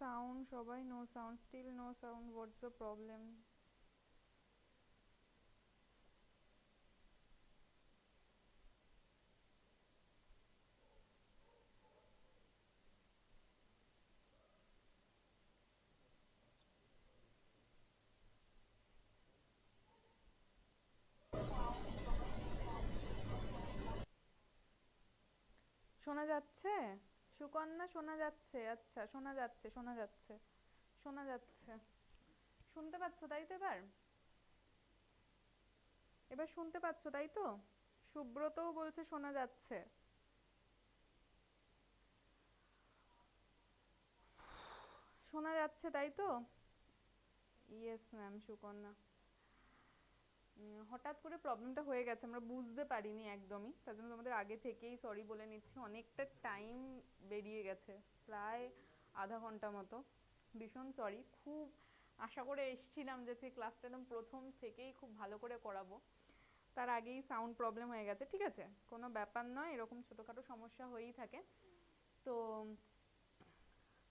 Sound, সবাই no sound, still no sound, what's the problem? শোনা যাচ্ছে? সুকন্যা শোনা যাচ্ছে? আচ্ছা, শোনা যাচ্ছে, শোনা যাচ্ছে, শোনা যাচ্ছে। শুনতে পাচ্ছ তাই তো? এবার এবার শুনতে পাচ্ছ তাই তো? সুব্রতও বলছে শোনা যাচ্ছে। শোনা যাচ্ছে তাই তো? Yes ma'am Sukanya. হঠাৎ করে প্রবলেমটা হয়ে গেছে, আমরা বুঝতে পারিনি একদমই, তার জন্য তোমাদের আগে থেকেই সরি বলে নিচ্ছি। অনেকটা টাইম বেরিয়ে গেছে, প্রায় আধা ঘন্টা মতো। ভীষণ সরি। খুব আশা করে এসছিলাম যে ক্লাসটা একদম প্রথম থেকেই খুব ভালো করে করাবো, তার আগেই সাউন্ড প্রবলেম হয়ে গেছে। ঠিক আছে, কোনো ব্যাপার নয়, এরকম ছোটোখাটো সমস্যা হয়েই থাকে। তো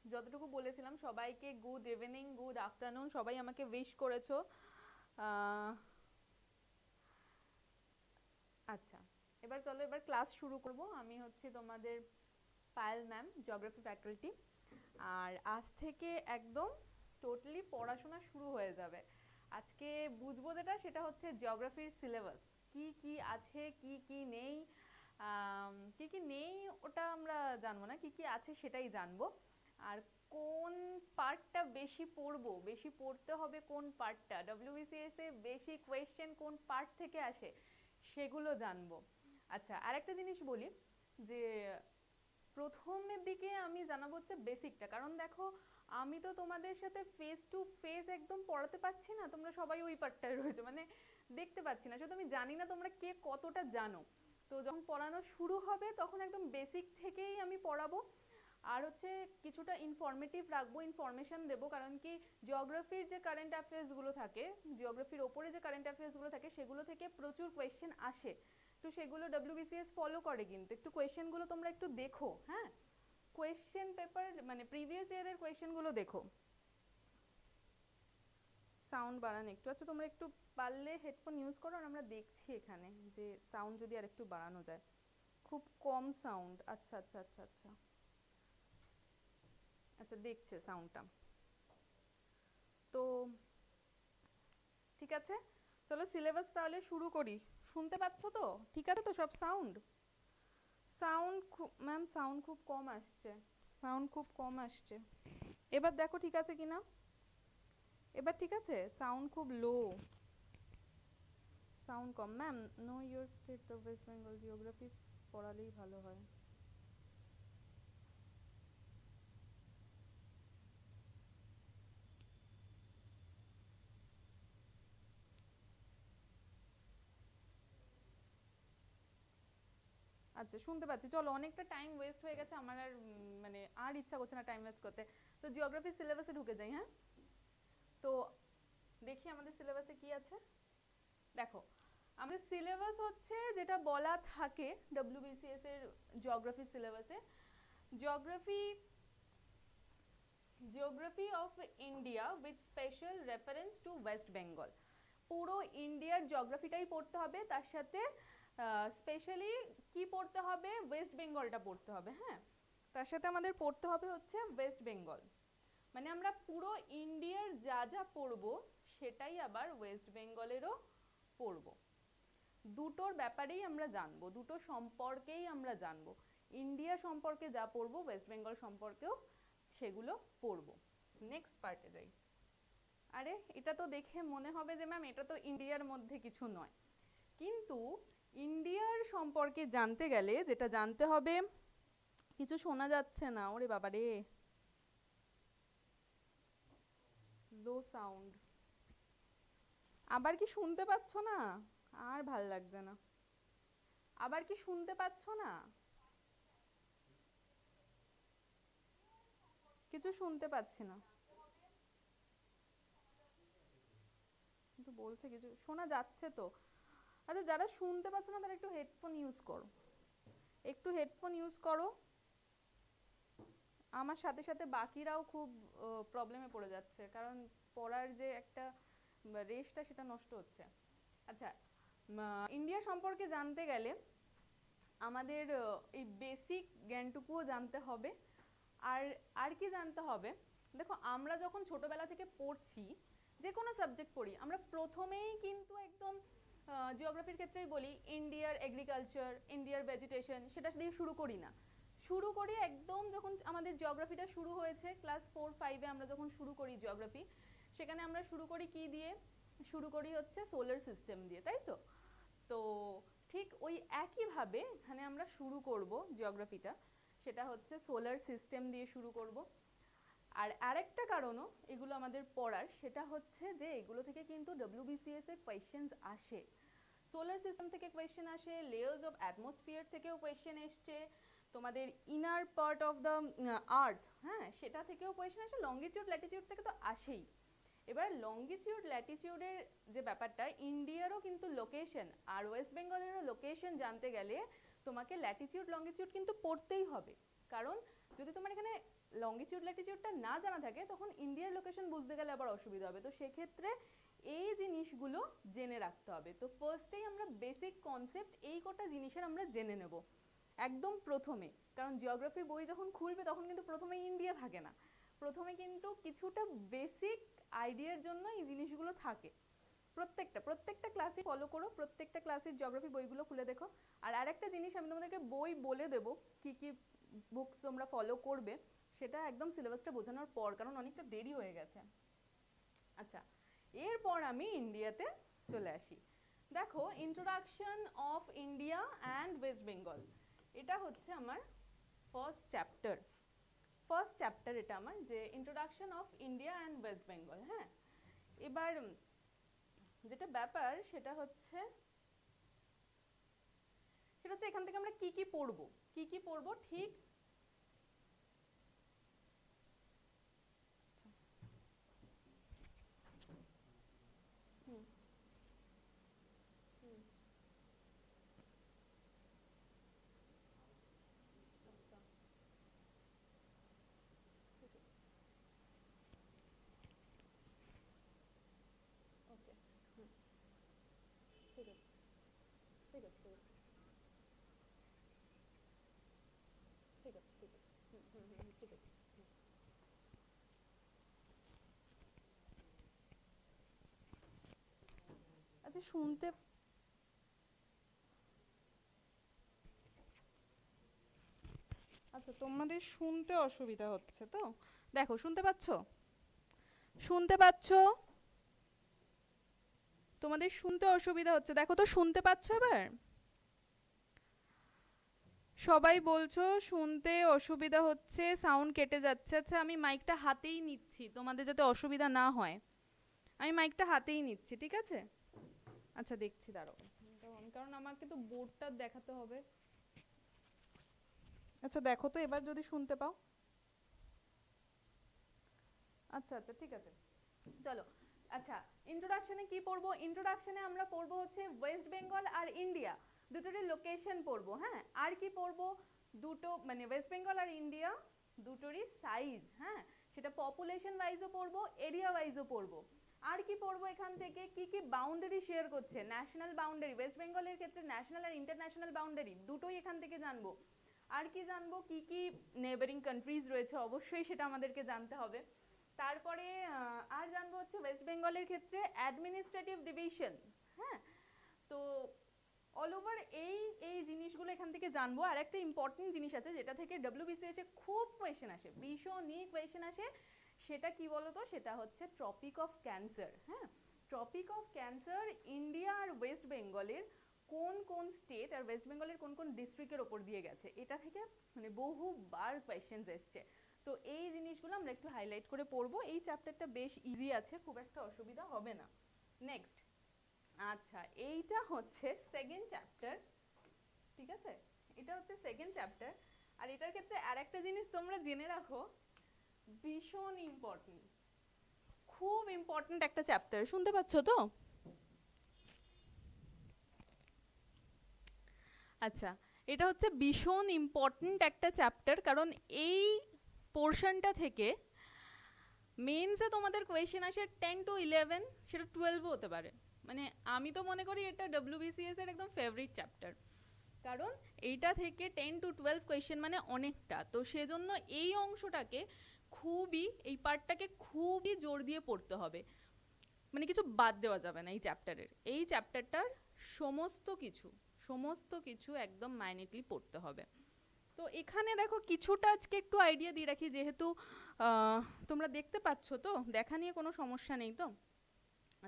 যতটুকু বলেছিলাম, সবাইকে গুড ইভিনিং, গুড আফটারনুন, সবাই আমাকে উইশ করেছো। আচ্ছা, এবার চলো এবার ক্লাস শুরু করব। আমি হচ্ছে তোমাদের পায়েল ম্যাম, জিওগ্রাফি ফ্যাকাল্টি। আর আজ থেকে একদম টোটালি পড়াশোনা শুরু হয়ে যাবে। আজকে বুঝবো যেটা, সেটা হচ্ছে জিওগ্রাফির সিলেবাস কি কি আছে, কি কি নেই। কি কি নেই ওটা আমরা জানবো না, কি কি আছে সেটাই জানবো। আর কোন পার্টটা বেশি পড়বো, বেশি পড়তে হবে কোন পার্টটা, ডব্লিউবিসিএস এ বেশি কোয়েশ্চেন কোন পার্ট থেকে আসে সেগুলো জানবো। আচ্ছা, আর একটা জিনিস বলি, যে প্রথমের দিকে আমি জানাবো হচ্ছে বেসিকটা, কারণ দেখো আমি তো তোমাদের সাথে ফেস টু ফেস একদম পড়াতে পারছি না, তোমরা সবাই ওই পার্টটায় রয়েছে, মানে দেখতে পাচ্ছি না, শুধু আমি জানি না তোমরা কে কতটা জানো। তো যখন পড়ানো শুরু হবে তখন একদম বেসিক থেকেই আমি পড়াবো। আর হচ্ছে কিছুটা ইনফরমেটিভ রাখবো, ইনফরমেশন দেবো, কারণ কি জিওগ্রাফির যে কারেন্ট অ্যাফেয়ার্সগুলো থাকে, জিওগ্রাফির ওপরে যে কারেন্ট অ্যাফেয়ার্সগুলো থাকে সেগুলো থেকে প্রচুর কোয়েশ্চেন আসে। তো সেগুলো ডব্লিউবিসিএস ফলো করে, কিন্তু একটু কোয়েশ্চেনগুলো তোমরা একটু দেখো। হ্যাঁ, কোয়েশ্চেন পেপার মানে প্রিভিয়াস ইয়ারের কোয়েশ্চেনগুলো দেখো। সাউন্ড বাড়ান একটু। আচ্ছা, তোমরা একটু পারলে হেডফোন ইউজ করো, আর আমরা দেখছি এখানে যে সাউন্ড যদি আর একটু বাড়ানো যায়। খুব কম সাউন্ড। আচ্ছা আচ্ছা আচ্ছা আচ্ছা আচ্ছা, দেখছে সাউন্ডটা। তো ঠিক আছে, চলো সিলেবাস তাহলে শুরু করি। শুনতে পাচ্ছ তো? ঠিক আছে তো সব সাউন্ড? সাউন্ড খুব, ম্যাম সাউন্ড খুব কম আসছে, সাউন্ড খুব কম আসছে। এবার দেখো ঠিক আছে কিনা। এবার ঠিক আছে? সাউন্ড খুব লো, সাউন্ড কম। Ma'am, know your state the West Bengal, geography পড়ালেই ভালো হয়। আচ্ছা, শুনতে পাচ্ছি। চলো, অনেকটা টাইম ওয়েস্ট হয়ে গেছে, আমার আর মানে আর ইচ্ছা করছে না টাইম ওয়েস্ট করতে। তো জিওগ্রাফি সিলেবাসে ঢুকে যাই। হ্যাঁ, তো দেখি আমাদের সিলেবাসে কি আছে। দেখো, আমাদের সিলেবাস হচ্ছে যেটা বলা থাকে ডব্লিউবিসিএস এর জিওগ্রাফি সিলেবাসে, geography geography of India with special reference to West Bengal. পুরো ইন্ডিয়ার জিওগ্রাফিটাই পড়তে হবে, তার সাথে স্পেশালি কি পড়তে হবে, ওয়েস্ট বেঙ্গলটা পড়তে হবে। হ্যাঁ, তার সাথে আমাদের পড়তে হবে হচ্ছে ওয়েস্ট বেঙ্গল। মানে আমরা পুরো ইন্ডিয়ার যা যা পড়বো সেটাই আবার ওয়েস্ট বেঙ্গলেরও পড়বো। দুটোর ব্যাপারেই আমরা জানবো, দুটো সম্পর্কেই আমরা জানবো। ইন্ডিয়া সম্পর্কে যা পড়বো, ওয়েস্ট বেঙ্গল সম্পর্কেও সেগুলো পড়বো। নেক্সট পার্টে যাই। আরে, এটা তো দেখে মনে হবে যে ম্যাম এটা তো ইন্ডিয়ার মধ্যে কিছু নয়, কিন্তু ইন্ডিয়ার সম্পর্কে জানতে গেলে যেটা জানতে হবে, কিছু শোনা যাচ্ছে না, ওরে বাবা রে, লো সাউন্ড। আবার কি শুনতে পাচ্ছ না? আর ভাল লাগছে না। আবার কি শুনতে পাচ্ছ না? কিছু শুনতে পাচ্ছি না, কিন্তু বলছে কিছু শোনা যাচ্ছে তো। আচ্ছা, যারা শুনতে পাচ্ছ না তারা একটু হেডফোন ইউজ করো, একটু হেডফোন ইউজ করো। আমার সাথে সাথে বাকিরাও খুব প্রবলেমে পড়ে যাচ্ছে, কারণ পড়ার যে একটা রেশটা সেটা নষ্ট হচ্ছে। আচ্ছা, ইন্ডিয়া সম্পর্কে জানতে গেলে আমাদের এই বেসিক জ্ঞানটুকুও জানতে হবে। আর আর কি জানতে হবে, দেখো আমরা যখন ছোটবেলা থেকে পড়ছি, যে কোনো সাবজেক্ট পড়ি, আমরা প্রথমেই কিন্তু একদম জিওগ্রাফির ক্ষেত্রেই বলি ইন্ডিয়ার এগ্রিকালচার, ইন্ডিয়ার ভেজিটেশন, সেটা দিয়ে শুরু করি না। শুরু করি একদম যখন আমাদের জিওগ্রাফিটা শুরু হয়েছে, ক্লাস 4-5-এ আমরা যখন শুরু করি জিওগ্রাফি, সেখানে আমরা শুরু করি কি দিয়ে? শুরু করি হচ্ছে সোলার সিস্টেম দিয়ে, তাই তো? তো ঠিক ওই একইভাবে এখানে আমরা শুরু করব জিওগ্রাফিটা, সেটা হচ্ছে সোলার সিস্টেম দিয়ে শুরু করব। আর আরেকটা কারণও এগুলো আমাদের পড়ার, সেটা হচ্ছে যে এগুলো থেকে কিন্তু WBCS এর কোয়েশ্চেন্স আসে। সোলার সিস্টেম থেকে কোয়েশ্চেন আসে, লেয়ার্স অফ অ্যাটমসফিয়ার থেকেও কোয়েশ্চেন এসছে, তোমাদের inner part of the earth, হ্যাঁ, সেটা থেকেও কোয়েশ্চেন আসে, লঙ্গিটিউড ল্যাটিটিউড থেকে তো আসেই। এবার লঙ্গিটিউড ল্যাটিটিউডের যে ব্যাপারটা, ইন্ডিয়ারও কিন্তু লোকেশন আর ওয়েস্ট বেঙ্গলেরও লোকেশন জানতে গেলে তোমাকে ল্যাটিটিউড লঙ্গিটিউড কিন্তু পড়তেই হবে। কারণ যদি তোমার এখানে লঙ্গিটিউড ল্যাটিটিউডটা না জানা থাকে, তখন ইন্ডিয়ার লোকেশন বুঝতে গেলে আবার অসুবিধা হবে। তো সেক্ষেত্রে এই জিনিসগুলো জেনে রাখতে হবে। তো ফার্স্টেই আমরা বেসিক কনসেপ্ট এই কটা জিনিসের আমরা জেনে নেব একদম প্রথমে, কারণ জিওগ্রাফির বই যখন খুলবে তখন কিন্তু প্রথমে ইন্ডিয়া থাকে না, প্রথমে কিন্তু কিছুটা বেসিক আইডিয়ার জন্য এই জিনিসগুলো থাকে। প্রত্যেকটা ক্লাসে ফলো করো, প্রত্যেকটা ক্লাসের জিওগ্রাফি বইগুলো খুলে দেখো। আর আরেকটা জিনিস আমি তোমাদেরকে বই বলে দেবো কি কি বুকস তোমরা ফলো করবে, সেটা একদম সিলেবাসটা বোঝানোর পর, কারণ অনেকটা দেরি হয়ে গেছে। আচ্ছা, এরপর আমি ইন্ডিয়াতে চলে আসি। দেখো, introduction of India and West Bengal, এটা হচ্ছে আমার ফার্স্ট চ্যাপ্টার এটা আমার, যে introduction of India and West Bengal. হ্যাঁ, এবার যেটা ব্যাপার সেটা হচ্ছে এখান থেকে আমরা কি কি পড়বো ঠিক। হুম হুম আচ্ছা, ঠিক আছে, ওকে, হুম, ঠিক আছে, ঠিক আছে, ঠিক আছে, ঠিক আছে, ঠিক আছে, হুম হুম হুম, ঠিক আছে, হুম। আচ্ছা, আচ্ছা, তোমাদের শুনতে অসুবিধা হচ্ছে তো? দেখো, শুনতে পাচ্ছো? শুনতে পাচ্ছো? তোমাদের শুনতে অসুবিধা হচ্ছে, দেখো তো শুনতে পাচ্ছো এবার? সবাই বলছো শুনতে অসুবিধা হচ্ছে, সাউন্ড কেটে যাচ্ছে। আচ্ছা, আমি মাইকটা হাতেই নিচ্ছি তোমাদের যাতে অসুবিধা না হয়, আমি মাইকটা হাতেই নিচ্ছি, ঠিক আছে? আচ্ছা, দেখছি, দাঁড়াও, কারণ আমাকে তো বোর্ডটা দেখাতে হবে। আচ্ছা, দেখো তো এবার যদি শুনতে পাও। আচ্ছা আচ্ছা, ঠিক আছে, চলো। আচ্ছা, ইন্ট্রোডাকশনে কি পড়বো? ইন্ট্রোডাকশনে আমরা পড়বো হচ্ছে ওয়েস্ট বেঙ্গল আর ইন্ডিয়া দুটোরই লোকেশন পড়বো। হ্যাঁ, আর কি পড়বো? দুটো মানে ওয়েস্ট বেঙ্গল আর ইন্ডিয়া দুটোরই সাইজ, হ্যাঁ, সেটা পপুলেশন ওয়াইজও পড়বো, এরিয়া ওয়াইজও পড়বো। আর কি পড়বো এখান থেকে, কি কি বাউন্ডারি শেয়ার করছে, ন্যাশনাল বাউন্ডারি, ওয়েস্ট বেঙ্গলের ক্ষেত্রে ন্যাশনাল আর ইন্টারন্যাশনাল বাউন্ডারি দুটোই এখান থেকে জানবো। আর কি জানবো, কি কি নেবারিং কান্ট্রিজ রয়েছে, অবশ্যই সেটা আমাদেরকে জানতে হবে। তারপরে আর জানবো হচ্ছে ওয়েস্ট বেঙ্গলের ক্ষেত্রে অ্যাডমিনিস্ট্রেটিভ ডিভিশন। হ্যাঁ, তো অল ওভার এই এই জিনিসগুলো এখান থেকে জানবো। আর একটা ইম্পর্টেন্ট জিনিস আছে যেটা থেকে WBCS খুব কোয়েশ্চেন আসে, ভীষণই কোয়েশ্চেন আসে, সেটা কি বলতো? সেটা হচ্ছে ট্রপিক অফ ক্যান্সার। হ্যাঁ, ট্রপিক অফ ক্যান্সার ইন্ডিয়া আর ওয়েস্ট বেঙ্গলের কোন কোন স্টেট আর ওয়েস্ট বেঙ্গলের কোন কোন ডিস্ট্রিক্টের ওপর দিয়ে গেছে, এটা থেকে মানে বহুবার কোয়েশ্চেন্স এসছে। তো এই জিনিসগুলো আমরা একটু হাইলাইট করে পড়বো। এই চ্যাপ্টারটা বেশ ইজি আছে, খুব একটা অসুবিধা হবে না। নেক্সট, আচ্ছা, এইটা হচ্ছে সেকেন্ড চ্যাপ্টার, ঠিক আছে? এটা হচ্ছে সেকেন্ড চ্যাপ্টার। আর এটার ক্ষেত্রে আর একটা জিনিস তোমরা জেনে রাখো, ভীষণ ইম্পর্টেন্ট, খুব ইম্পর্টেন্ট একটা চ্যাপ্টার, শুনতে পাচ্ছ তো? আচ্ছা, এটা হচ্ছে ভীষণ ইম্পর্টেন্ট একটা চ্যাপ্টার, কারণ এই পোর্শনটা থেকে মেন্সে তোমাদের কোয়েশ্চেন আসে 10 to 11, সেটা 12ও হতে পারে। মানে আমি তো মনে করি এটা WBCS এর একদম ফেভারিট চ্যাপ্টার, কারণ এইটা থেকে 10 to 12 কোয়েশ্চেন মানে অনেকটা। তো সেজন্য এই অংশটাকে খুবই, এই পার্টটাকে খুবই জোর দিয়ে পড়তে হবে, মানে কিছু বাদ দেওয়া যাবে না এই চ্যাপ্টারের। এই চ্যাপ্টারটার সমস্ত কিছু একদম মাইনেটলি পড়তে হবে। তো এখানে দেখো কিছুটা আজকে একটু আইডিয়া দিয়ে রাখি, যেহেতু তোমরা দেখতে পাচ্ছ, তো দেখা নিয়ে কোনো সমস্যা নেই তো?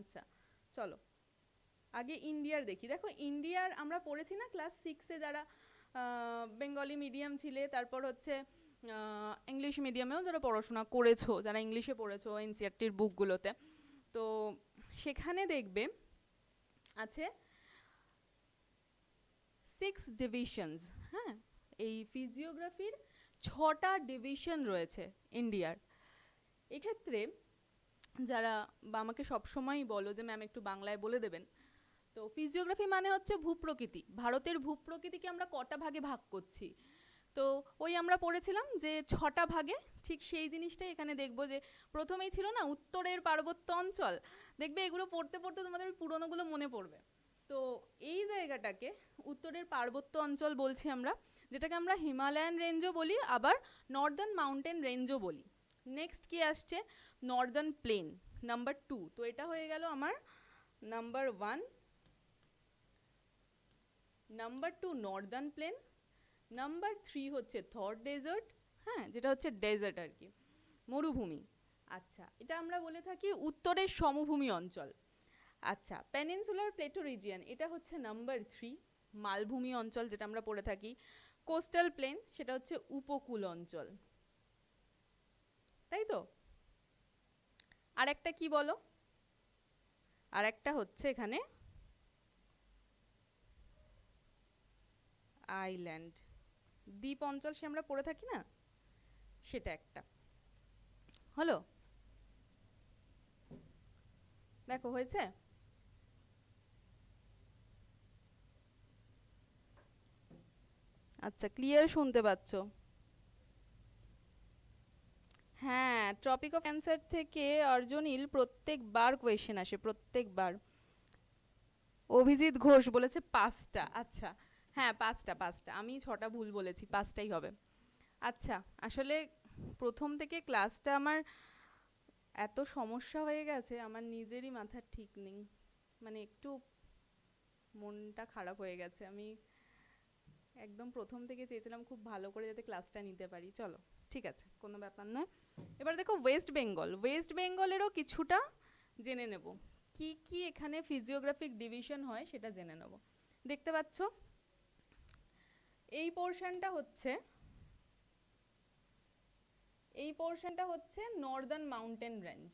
আচ্ছা চলো আগে ইন্ডিয়ার দেখি। দেখো ইন্ডিয়ার আমরা পড়েছি না ক্লাস 6-এ, যারা বেঙ্গলি মিডিয়াম ছিলে, তারপর হচ্ছে ইংলিশ মিডিয়ামেও যারা পড়াশোনা করেছো, যারা ইংলিশে পড়েছো এনসিইআরটির বুকগুলোতে, তো সেখানে দেখবে আছে 6 ডিভিশনস। হ্যাঁ, এই ফিজিওগ্রাফির 6টা ডিভিশন রয়েছে ইন্ডিয়ার। এক্ষেত্রে যারা বা আমাকে সবসময়ই বলো যে ম্যাম একটু বাংলায় বলে দেবেন, তো ফিজিওগ্রাফি মানে হচ্ছে ভূপ্রকৃতি। ভারতের ভূপ্রকৃতিকে আমরা কটা ভাগে ভাগ করছি, তো ওই আমরা পড়েছিলাম যে 6টা ভাগে, ঠিক সেই জিনিসটাই এখানে দেখবো। যে প্রথমেই ছিল না উত্তরের পার্বত্য অঞ্চল, দেখবে এগুলো পড়তে পড়তে তোমাদের পুরোনোগুলো মনে পড়বে। তো এই জায়গাটাকে উত্তরের পার্বত্য অঞ্চল বলছি আমরা, যেটাকে আমরা হিমালয়ান রেঞ্জও বলি, আবার নর্দার্ন মাউন্টেন রেঞ্জও বলি। নেক্সট কি আসছে, নর্দার্ন প্লেন নাম্বার 2। তো এটা হয়ে গেল আমার number 1। Number 2 northern plain, number 3 হচ্ছে থর ডেজার্ট, হ্যাঁ যেটা হচ্ছে ডেজার্ট আর কি, মরুভূমি। আচ্ছা, এটা আমরা বলে থাকি উত্তরের সমভূমি অঞ্চল। আচ্ছা, পেনিনসুলার প্লেটো রিজিয়ন, এটা হচ্ছে নাম্বার 3, মালভূমি অঞ্চল যেটা আমরা পড়ে থাকি। কোস্টাল প্লেন, সেটা হচ্ছে উপকূল অঞ্চল, তাই তো? আর একটা কি বলো, আর একটা হচ্ছে এখানে আইল্যান্ড, দ্বীপ অঞ্চল, সে আমরা পড়ে থাকি না, সেটা একটা হলো। দেখো হয়েছে। আচ্ছা, ক্লিয়ার শুনতে পাচ্ছ? হ্যাঁ, ট্রপিক অফ ক্যান্সার থেকে অর্জনীল প্রত্যেকবার কোয়েশ্চেন আসে, প্রত্যেকবার। অভিজিৎ ঘোষ বলেছে 5টা। আচ্ছা হ্যাঁ, 5টা, আমি 6টা ভুল বলেছি, 5টাই হবে। আচ্ছা, আসলে প্রথম থেকে ক্লাসটা আমার এত সমস্যা হয়ে গেছে, আমার নিজেরই মাথার ঠিক নেই, মানে একটু মনটা খারাপ হয়ে গেছে। আমি একদম প্রথম থেকে চেয়েছিলাম খুব ভালো করে যাতে ক্লাসটা নিতে পারি। চলো ঠিক আছে, কোনো ব্যাপার নয়। এবার দেখো ওয়েস্ট বেঙ্গল, ওয়েস্ট বেঙ্গলেরও কিছুটা জেনে নেব, কি কি এখানে ফিজিওগ্রাফিক ডিভিশন হয় সেটা জেনে নেব। দেখতে পাচ্ছ এই পোর্শনটা হচ্ছে নর্দার্ন মাউন্টেন রেঞ্জ।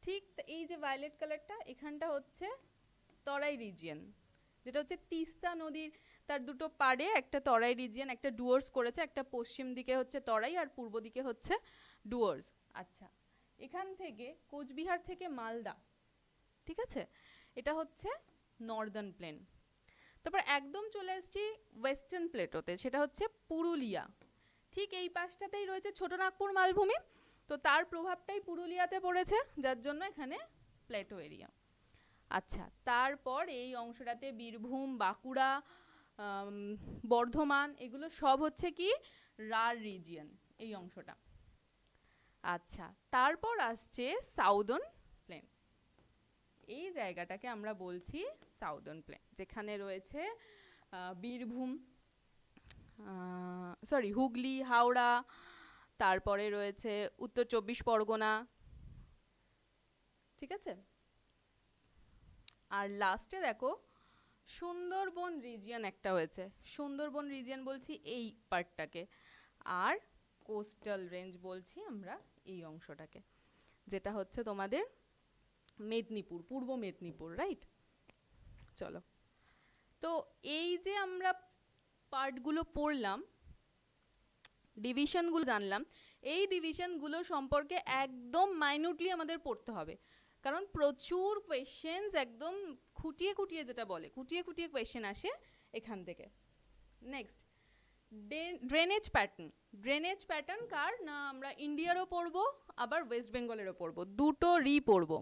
ঠিক এই যে ভায়োলেট কালারটা, এখানটা হচ্ছে তরাই রিজিয়ন, যেটা হচ্ছে তিস্তা নদীর তার দুটো পাড়ে একটা তরাই রিজিয়ন, একটা ডুয়ার্স করেছে, একটা পশ্চিম দিকে হচ্ছে তরাই আর পূর্ব দিকে হচ্ছে ডুয়ার্স। আচ্ছা, এখান থেকে কোচবিহার থেকে মালদা, ঠিক আছে, এটা হচ্ছে নর্দার্ন প্লেন। তারপর একদম চলে আসছি ওয়েস্টার্ন প্লেটোতে, সেটা হচ্ছে পুরুলিয়া। ঠিক এই পাশটাতেই রয়েছে ছোটনাগপুর মালভূমি, তো তার প্রভাবটাই পুরুলিয়াতে পড়েছে, যার জন্য এখানে প্লেটো এরিয়া। আচ্ছা, তারপর এই অংশটাতে বীরভূম, বাঁকুড়া, বর্ধমান, এগুলো সব হচ্ছে কি রার রিজিয়ন, এই অংশটা। আচ্ছা, তারপর আসছে সাউদার্ন প্লেন, এই জায়গাটাকে আমরা বলছি সাউদার্ন প্লেন, যেখানে রয়েছে বীরভূম, হুগলি, হাওড়া, তারপরে রয়েছে উত্তর 24 পরগনা, ঠিক আছে। আর লাস্টে দেখো সুন্দরবন রিজিয়ন একটা হয়েছে, সুন্দরবন রিজিয়ন বলছি এই পার্টটাকে, আর কোস্টাল রেঞ্জ বলছি আমরা এই অংশটাকে, যেটা হচ্ছে তোমাদের মেদিনীপুর, পূর্ব মেদিনীপুর, রাইট। চলো, তো এই যে আমরা পার্টগুলো পড়লাম, ডিভিশনগুলো জানলাম, এই ডিভিশনগুলো সম্পর্কে একদম মাইনিউটলি আমাদের পড়তে হবে, কারণ প্রচুর কোয়েশ্চেন্স একদম খুঁটিয়ে খুঁটিয়ে, যেটা বলে খুঁটিয়ে খুঁটিয়ে কোয়েশ্চেন আসে এখান থেকে। নেক্সট, ড্রেনেজ প্যাটার্ন কার না, আমরা ইন্ডিয়ারও পড়বো আবার ওয়েস্ট বেঙ্গলেরও পড়বো, দুটো পড়বো।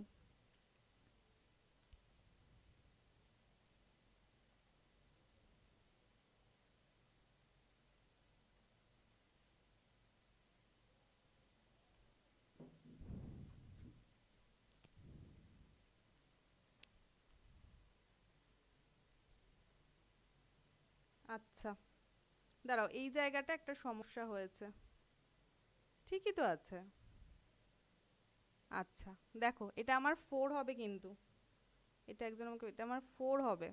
আচ্ছা দাঁড়াও, এই জায়গাটা একটা সমস্যা হয়েছে, ঠিকই তো আছে। আচ্ছা দেখো, এটা আমার 4 হবে কিন্তু, এটা একজন আমাকে, এটা আমার 4 হবে।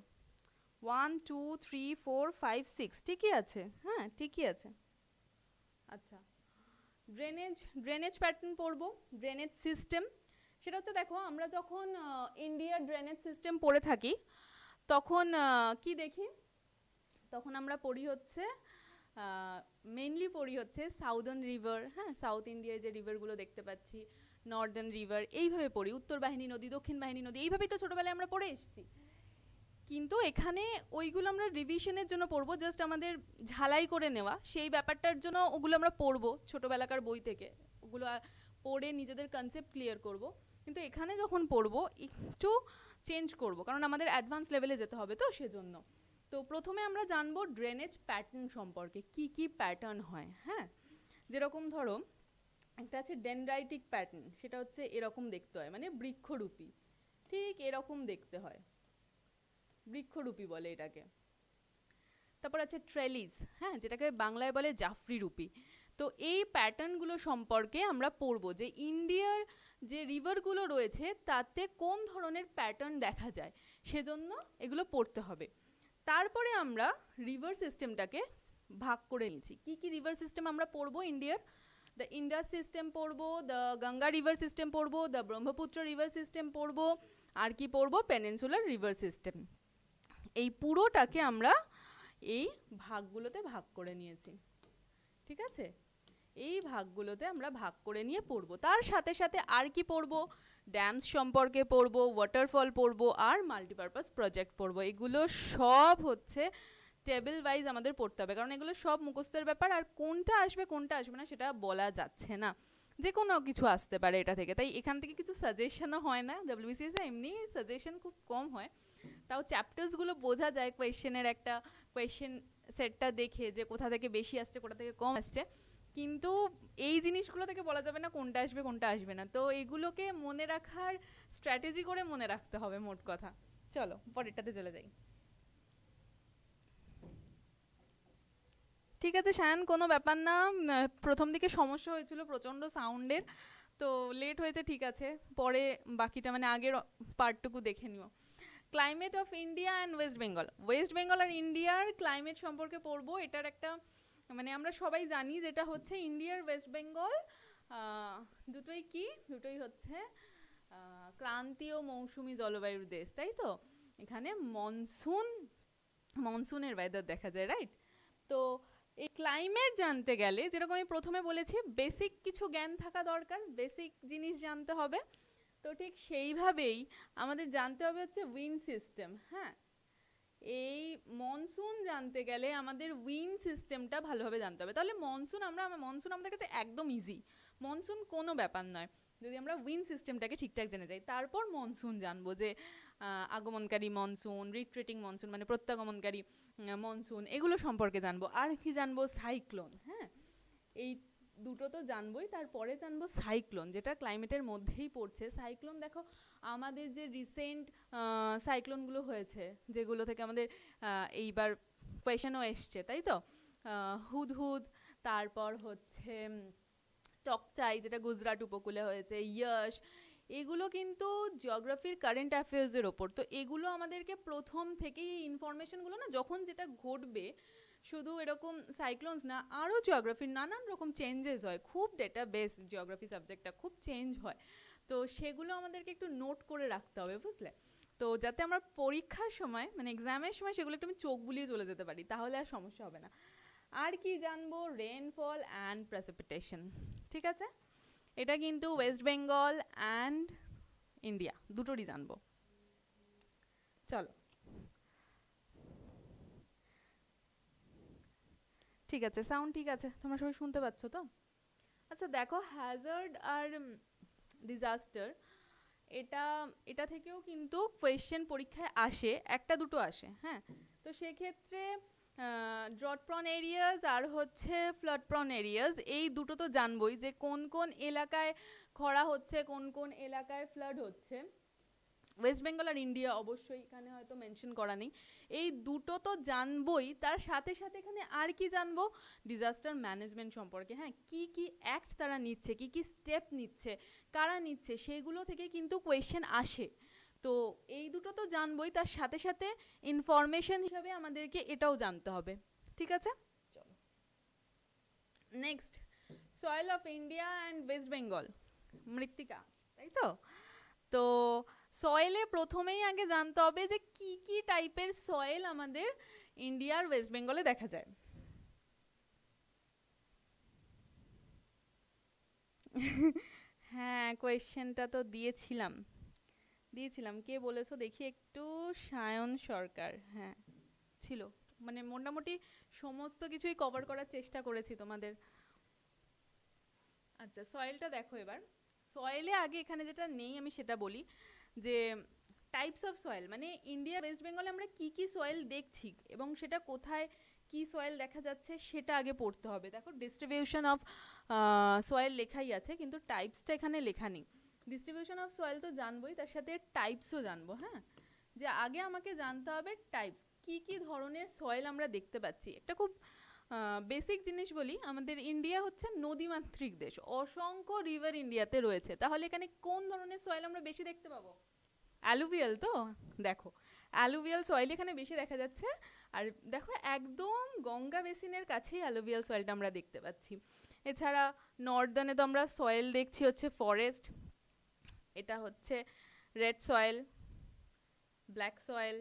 1 2 3 4 5 6 ঠিকই আছে, হ্যাঁ ঠিকই আছে। আচ্ছা, ড্রেনেজ প্যাটার্ন পড়বো, ড্রেনেজ সিস্টেম। সেটা হচ্ছে দেখো, আমরা যখন ইন্ডিয়ার ড্রেনেজ সিস্টেম পড়ে থাকি তখন কি দেখি, তখন আমরা পড়ি হচ্ছে মেইনলি পড়ি হচ্ছে সাউদার্ন রিভার, হ্যাঁ সাউথ ইন্ডিয়ায় যে রিভারগুলো দেখতে পাচ্ছি, নর্দার্ন রিভার, এইভাবে পড়ি, উত্তর বাহিনী নদী, দক্ষিণ বাহিনী নদী, এইভাবেই তো ছোটোবেলায় আমরা পড়ে এসেছি। কিন্তু এখানে ওইগুলো আমরা রিভিশনের জন্য পড়বো, জাস্ট আমাদের ঝালাই করে নেওয়া সেই ব্যাপারটার জন্য ওগুলো আমরা পড়বো ছোটোবেলাকার বই থেকে, ওগুলো পড়ে নিজেদের কনসেপ্ট ক্লিয়ার করব। কিন্তু এখানে যখন পড়বো একটু চেঞ্জ করব, কারণ আমাদের অ্যাডভান্স লেভেলে যেতে হবে তো সেজন্য। তো প্রথমে আমরা জানবো ড্রেনেজ প্যাটার্ন সম্পর্কে, কি কি প্যাটার্ন হয়। হ্যাঁ, যেরকম ধরো একটা আছে ডেনড্রাইটিক প্যাটার্ন, সেটা হচ্ছে এরকম দেখতে হয়, মানে বৃক্ষরূপী, ঠিক এরকম দেখতে হয়, বৃক্ষরূপী বলে এটাকে। তারপর আছে ট্রেলিস, হ্যাঁ যেটাকে বাংলায় বলে জাফরি রূপী। তো এই প্যাটার্নগুলো সম্পর্কে আমরা পড়বো, যে ইন্ডিয়ার যে রিভারগুলো রয়েছে তাতে কোন ধরনের প্যাটার্ন দেখা যায়, সেজন্য এগুলো পড়তে হবে। তারপরে আমরা রিভার সিস্টেমটাকে ভাগ করে নিয়েছি, কি কি রিভার সিস্টেম আমরা পড়বো ইন্ডিয়ার। দ্য ইন্ডাস সিস্টেম পড়বো, দ্য গঙ্গা রিভার সিস্টেম পড়বো, দ্য ব্রহ্মপুত্র রিভার সিস্টেম পড়বো, আর কি পড়বো, পেনিনসুলার রিভার সিস্টেম। এই পুরোটাকে আমরা এই ভাগগুলোতে ভাগ করে নিয়েছি, ঠিক আছে। এই ভাগগুলোতে আমরা ভাগ করে নিয়ে পড়বো। তার সাথে সাথে আর কি পড়বো, ড্যামস সম্পর্কে পড়বো, ওয়াটারফল পড়বো, আর মাল্টিপারপাস প্রজেক্ট পড়বো। এগুলো সব হচ্ছে টেবিল ওয়াইজ আমাদের পড়তে হবে, কারণ এগুলো সব মুখস্থের ব্যাপার, আর কোনটা আসবে কোনটা আসবে না সেটা বলা যাচ্ছে না, যে কোনো কিছু আসতে পারে এটা থেকে। তাই এখান থেকে কিছু সাজেশনও হয় না, ডব্লিউবিসিএস এমনি সাজেশন খুব কম হয়, তাও চ্যাপ্টার্সগুলো বোঝা যায় কোয়েশ্চেনের একটা কোয়েশ্চেন সেটটা দেখে, যে কোথা থেকে বেশি আসছে কোথা থেকে কম আসছে, কিন্তু এই জিনিসগুলো থেকে বলা যাবে না কোনটা আসবে কোনটা আসবে না। তো এগুলোকে মনে রাখার স্ট্র্যাটেজি করে মনে রাখতে হবে মোট কথা। চলো পরেরটাতে চলে যাই। ঠিক আছে সায়ন, কোনো ব্যাপার না, প্রথম দিকে সমস্যা হয়েছিল প্রচণ্ড সাউন্ডের, তো লেট হয়েছে, ঠিক আছে, পরে বাকিটা মানে আগের পার্টটুকু দেখে নিও। Climate of India and West Bengal, West Bengal আর ইন্ডিয়ার ক্লাইমেট সম্পর্কে পড়বো। এটার একটা মানে আমরা সবাই জানি যেটা হচ্ছে ইন্ডিয়ার ওয়েস্ট বেঙ্গল দুটোই কি, দুটোই হচ্ছে ক্রান্তীয় মৌসুমি জলবায়ুর দেশ, তাই তো। এখানে মনসুনের ওয়েদার দেখা যায়, রাইট। তো এই ক্লাইমেট জানতে গেলে যেরকম আমি প্রথমে বলেছি, বেসিক কিছু জ্ঞান থাকা দরকার, বেসিক জিনিস জানতে হবে। তো ঠিক সেইভাবেই আমাদের জানতে হবে হচ্ছে উইন্ড সিস্টেম। হ্যাঁ, এই মনসুন জানতে গেলে আমাদের উইন্ড সিস্টেমটা ভালোভাবে জানতে হবে। তাহলে মনসুন আমাদের কাছে একদম ইজি, মনসুন কোনো ব্যাপার নয় যদি আমরা উইন্ড সিস্টেমটাকে ঠিকঠাক জেনে যাই। তারপর মনসুন জানবো, যে আগমনকারী মনসুন, রিট্রিটিং মনসুন মানে প্রত্যাগমনকারী মনসুন, এগুলো সম্পর্কে জানবো। আর কি জানবো, সাইক্লোন। হ্যাঁ, এই দুটো তো জানবোই, তারপরে জানবো সাইক্লোন, যেটা ক্লাইমেটের মধ্যেই পড়ছে। সাইক্লোন দেখো, আমাদের যে রিসেন্ট সাইক্লোনগুলো হয়েছে, যেগুলো থেকে আমাদের এইবার কোয়েশনও এসছে, তাই তো, হুদহুদ, তারপর হচ্ছে টকচাই যেটা গুজরাট উপকূলে হয়েছে, ইয়াশ, এগুলো কিন্তু জিওগ্রাফির কারেন্ট অ্যাফেয়ার্সের ওপর। তো এগুলো আমাদেরকে প্রথম থেকেই এই ইনফরমেশনগুলো না, যখন যেটা ঘটবে, শুধু এরকম সাইক্লোনস না, আরও জিওগ্রাফির নানান রকম চেঞ্জেস হয়, খুব ডেটা বেস জিওগ্রাফি সাবজেক্টটা খুব চেঞ্জ হয়, তো সেগুলো আমাদেরকে একটু নোট করে রাখতে হবে, বুঝলে। তো যাতে আমরা পরীক্ষার সময় মানে এক্সামের সময় সেগুলো একটু আমি চোখ বুলিয়ে চলে যেতে পারি, তাহলে আর সমস্যা হবে না। আর কি জানবো, রেনফল অ্যান্ড প্রেসিপিটেশন, ঠিক আছে। এটা কিন্তু ওয়েস্ট বেঙ্গল অ্যান্ড ইন্ডিয়া দুটোরই জানবো। চলো ঠিক আছে, সাউন্ড ঠিক আছে, তোমরা সবাই শুনতে পাচ্ছ তো? আচ্ছা দেখো, হ্যাজার্ড আর ডিজাস্টার, এটা এটা থেকেও কিন্তু কোয়েশ্চেন পরীক্ষায় আসে, একটা দুটো আসে, হ্যাঁ। তো সেক্ষেত্রে ড্রট প্রন এরিয়াজ আর হচ্ছে ফ্লাড প্রন এরিয়াজ, এই দুটো তো জানবই যে কোন কোন এলাকায় খরা হচ্ছে, কোন কোন এলাকায় ফ্লাড হচ্ছে। ওয়েস্ট বেঙ্গল আর ইন্ডিয়া অবশ্যই এখানে হয়তো মেনশন করা নেই, এই দুটো তো জানবই, তার সাথে সাথে এখানে আর কি জানবো, ডিজাস্টার ম্যানেজমেন্ট সম্পর্কে, হ্যাঁ, কি কি অ্যাক্ট তারা নিচ্ছে, কি কি স্টেপ নিচ্ছে, কারা নিচ্ছে, সেইগুলো থেকে কিন্তু কোয়েশ্চেন আসে। তো এই দুটো তো জানবই, তার সাথে সাথে ইনফরমেশন হিসাবে আমাদেরকে এটাও জানতে হবে, ঠিক আছে? চলো next, soil of India and West Bengal, মৃত্তিকা, তাই তো? তো সয়েলে প্রথমেই আগে জানতে হবে যে কি কি টাইপের সয়েল আমাদের ইন্ডিয়ার ওয়েস্ট বেঙ্গলে দেখা যায়। হ্যাঁ, কোয়েশ্চেনটা তো দিয়েছিলাম, কে বলেছো দেখি একটু, সায়ন সরকার, হ্যাঁ ছিল, মানে মোটামুটি সমস্ত কিছুই কভার করার চেষ্টা করেছি তোমাদের। আচ্ছা সয়েলটা দেখো এবার, সয়েলে আগে এখানে যেটা নেই আমি সেটা বলি, যে টাইপস অফ সয়েল, মানে ইন্ডিয়া ওয়েস্ট বেঙ্গলে আমরা কি কি সয়েল দেখছি এবং সেটা কোথায় কি সয়েল দেখা যাচ্ছে সেটা আগে পড়তে হবে। দেখো ডিস্ট্রিবিউশন অফ সয়েল লেখাই আছে, কিন্তু টাইপসটা এখানে লেখা নেই। ডিস্ট্রিবিউশন অফ সয়েল তো জানবোই, তার সাথে টাইপসও জানবো, হ্যাঁ। যে আগে আমাকে জানতে হবে টাইপস, কি কি ধরনের সয়েল আমরা দেখতে পাচ্ছি। একটা খুব বেসিক জিনিস বলি, আমাদের ইন্ডিয়া হচ্ছে নদীমাতৃক দেশ, অসংখ্য রিভার ইন্ডিয়াতে রয়েছে, তাহলে এখানে কোন ধরনের সয়েল আমরা বেশি দেখতে পাবো? অ্যালুভিয়াল তো, দেখো অ্যালুভিয়াল সয়েল এখানে বেশি দেখা যাচ্ছে। আর দেখো একদম গঙ্গা বেসিনের কাছেই অ্যালুভিয়াল সয়েলটা আমরা দেখতে পাচ্ছি। এছাড়া নর্দার্নে তো আমরা সয়েল দেখছি হচ্ছে ফরেস্ট, এটা হচ্ছে রেড সয়েল, ব্ল্যাক সয়েল,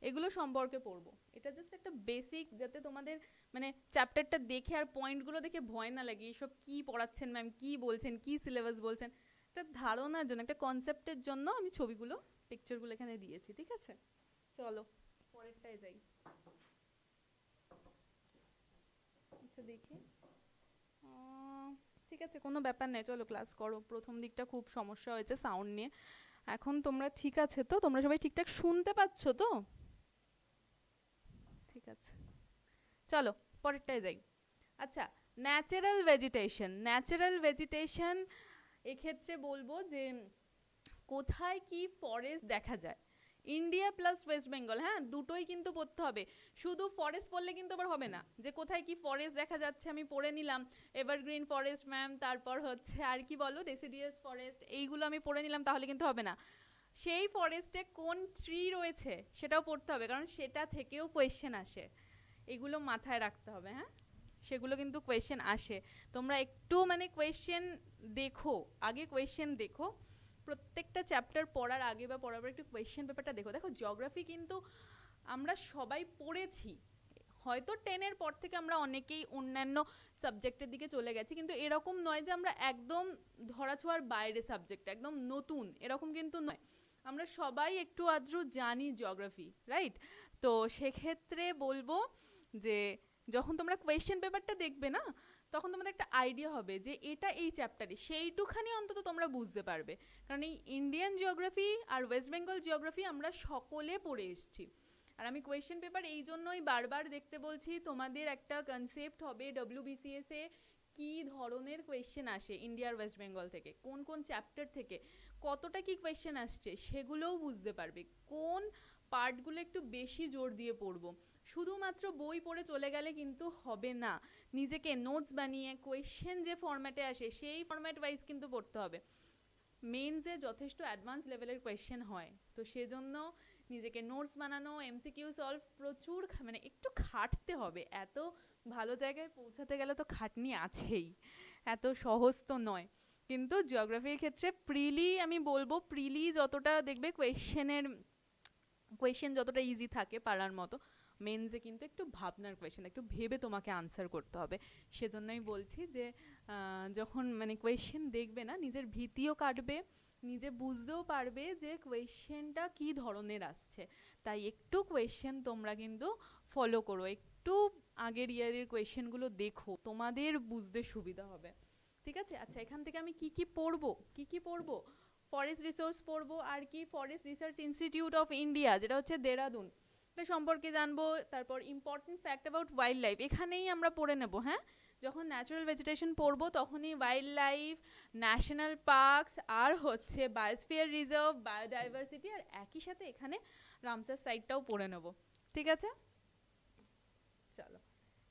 এগুলো সম্পর্কে পড়বো। এটা জাস্ট একটা বেসিক, যাতে তোমাদের মানে চ্যাপ্টারটা দেখে আর পয়েন্টগুলো দেখে ভয় না লাগে, এসব কি পড়াচ্ছেন ম্যাম, কি বলছেন, কি সিলেবাস বলছেন, একটা ধারণার জন্য, একটা কনসেপ্টের জন্য আমি ছবিগুলো, পিকচারগুলো এখানে দিয়েছি, ঠিক আছে? চলো পরেরটায় যাই। আচ্ছা দেখি, ঠিক আছে কোনো ব্যাপার নেই, চলো ক্লাস করো। প্রথম দিকটা খুব সমস্যা হয়েছে সাউন্ড নিয়ে, এখন তোমরা ঠিক আছে তো? তোমরা সবাই ঠিকঠাক শুনতে পাচ্ছ তো? ঠিক আছে, চলো পরেরটায় যাই। আচ্ছা, ন্যাচারাল ভেজিটেশন, ন্যাচারাল ভেজিটেশন এক্ষেত্রে বলবো যে কোথায় কি ফরেস্ট দেখা যায়, ইন্ডিয়া প্লাস ওয়েস্ট বেঙ্গল, হ্যাঁ দুটোই কিন্তু পড়তে হবে। শুধু ফরেস্ট পড়লে কিন্তু আবার হবে না, যে কোথায় কি ফরেস্ট দেখা যাচ্ছে আমি পড়ে নিলাম, এভারগ্রিন ফরেস্ট ম্যাম, তারপর হচ্ছে আর কি বলো, ডেসিডিয়াস ফরেস্ট, এইগুলো আমি পড়ে নিলাম, তাহলে কিন্তু হবে না। সেই ফরেস্টে কোন ট্রি রয়েছে সেটাও পড়তে হবে, কারণ সেটা থেকেও কোয়েশ্চেন আসে, এগুলো মাথায় রাখতে হবে, হ্যাঁ সেগুলো কিন্তু কোয়েশ্চেন আসে। তোমরা একটু মানে কোয়েশ্চেন দেখো, আগে কোয়েশ্চেন দেখো, প্রত্যেকটা চ্যাপ্টার পড়ার আগে বা পড়ার পর একটু কোয়েশ্চেন পেপারটা দেখো। দেখো জিওগ্রাফি কিন্তু আমরা সবাই পড়েছি, হয়তো 10-এর পর থেকে আমরা অনেকেই অন্যান্য সাবজেক্টের দিকে চলে গেছি, কিন্তু এরকম নয় যে আমরা একদম ধরাছোঁয়ার বাইরে সাবজেক্ট, একদম নতুন, এরকম কিন্তু নয়। আমরা সবাই একটু আধটু জানি জিওগ্রাফি, রাইট? তো সেক্ষেত্রে বলবো যে যখন তোমরা কোয়েশ্চেন পেপারটা দেখবে না, তখন তোমাদের একটা আইডিয়া হবে যে এটা এই চ্যাপ্টারে, সেইটুখানি অন্তত তোমরা বুঝতে পারবে। কারণ এই ইন্ডিয়ান জিওগ্রাফি আর ওয়েস্ট বেঙ্গল জিওগ্রাফি আমরা সকলে পড়ে এসেছি। আর আমি কোয়েশ্চেন পেপার এই জন্যই বারবার দেখতে বলছি, তোমাদের একটা কনসেপ্ট হবে ডব্লিউবিসিএস এ কী ধরনের কোয়েশ্চেন আসে ইন্ডিয়ার ওয়েস্ট বেঙ্গল থেকে, কোন কোন চ্যাপ্টার থেকে কতটা কি কোয়েশ্চেন আসছে সেগুলোও বুঝতে পারবে, কোন পার্টগুলো একটু বেশি জোর দিয়ে পড়বো। শুধুমাত্র বই পড়ে চলে গেলে কিন্তু হবে না, নিজেকে নোটস বানিয়ে কোয়েশ্চেন যে ফরম্যাটে আসে সেই ফরম্যাট ওয়াইজ কিন্তু পড়তে হবে। মেইনসে যথেষ্ট অ্যাডভান্স লেভেলের কোয়েশ্চেন হয়, তো সেজন্য নিজেকে নোটস বানানো, এমসিকিউ সলভ, প্রচুর মানে একটু খাটতে হবে। এত ভালো জায়গায় পৌঁছাতে গেলে তো খাটনি আছেই, এত সহজ তো নয়। কিন্তু জিওগ্রাফির ক্ষেত্রে প্রিলি আমি বলবো, প্রিলি যতটা দেখবে কোয়েশ্চেন যতটা ইজি থাকে পারার মতো, মেন্সে কিন্তু একটু ভাবনার কোয়েশ্চেন, একটু ভেবে তোমাকে আনসার করতে হবে। সেজন্যই বলছি যে যখন মানে কোয়েশ্চেন দেখবে না, নিজের ভীতিও কাটবে, নিজে বুঝতেও পারবে যে কোয়েশ্চেনটা কী ধরনের আসছে। তাই একটু কোয়েশ্চেন তোমরা কিন্তু ফলো করো, একটু আগের ইয়ারের কোয়েশ্চেনগুলো দেখো, তোমাদের বুঝতে সুবিধা হবে। ঠিক আছে? আচ্ছা, এখান থেকে আমি কি কি পড়বো? ফরেস্ট রিসোর্স পড়বো, আর কি forest research institute of India, যেটা হচ্ছে দেরাদুন, এটা সম্পর্কে জানবো। তারপর important fact about wild life এখানেই আমরা পড়ে নেব। হ্যাঁ, যখন ন্যাচারাল ভেজিটেশন পড়বো তখনই ওয়াইল্ড লাইফ, ন্যাশনাল পার্কস, আর হচ্ছে বায়োস্ফিয়ার রিজার্ভ, বায়োডাইভার্সিটি, আর একই সাথে এখানে রামসার সাইটটাও পড়ে নেব। ঠিক আছে, চলো।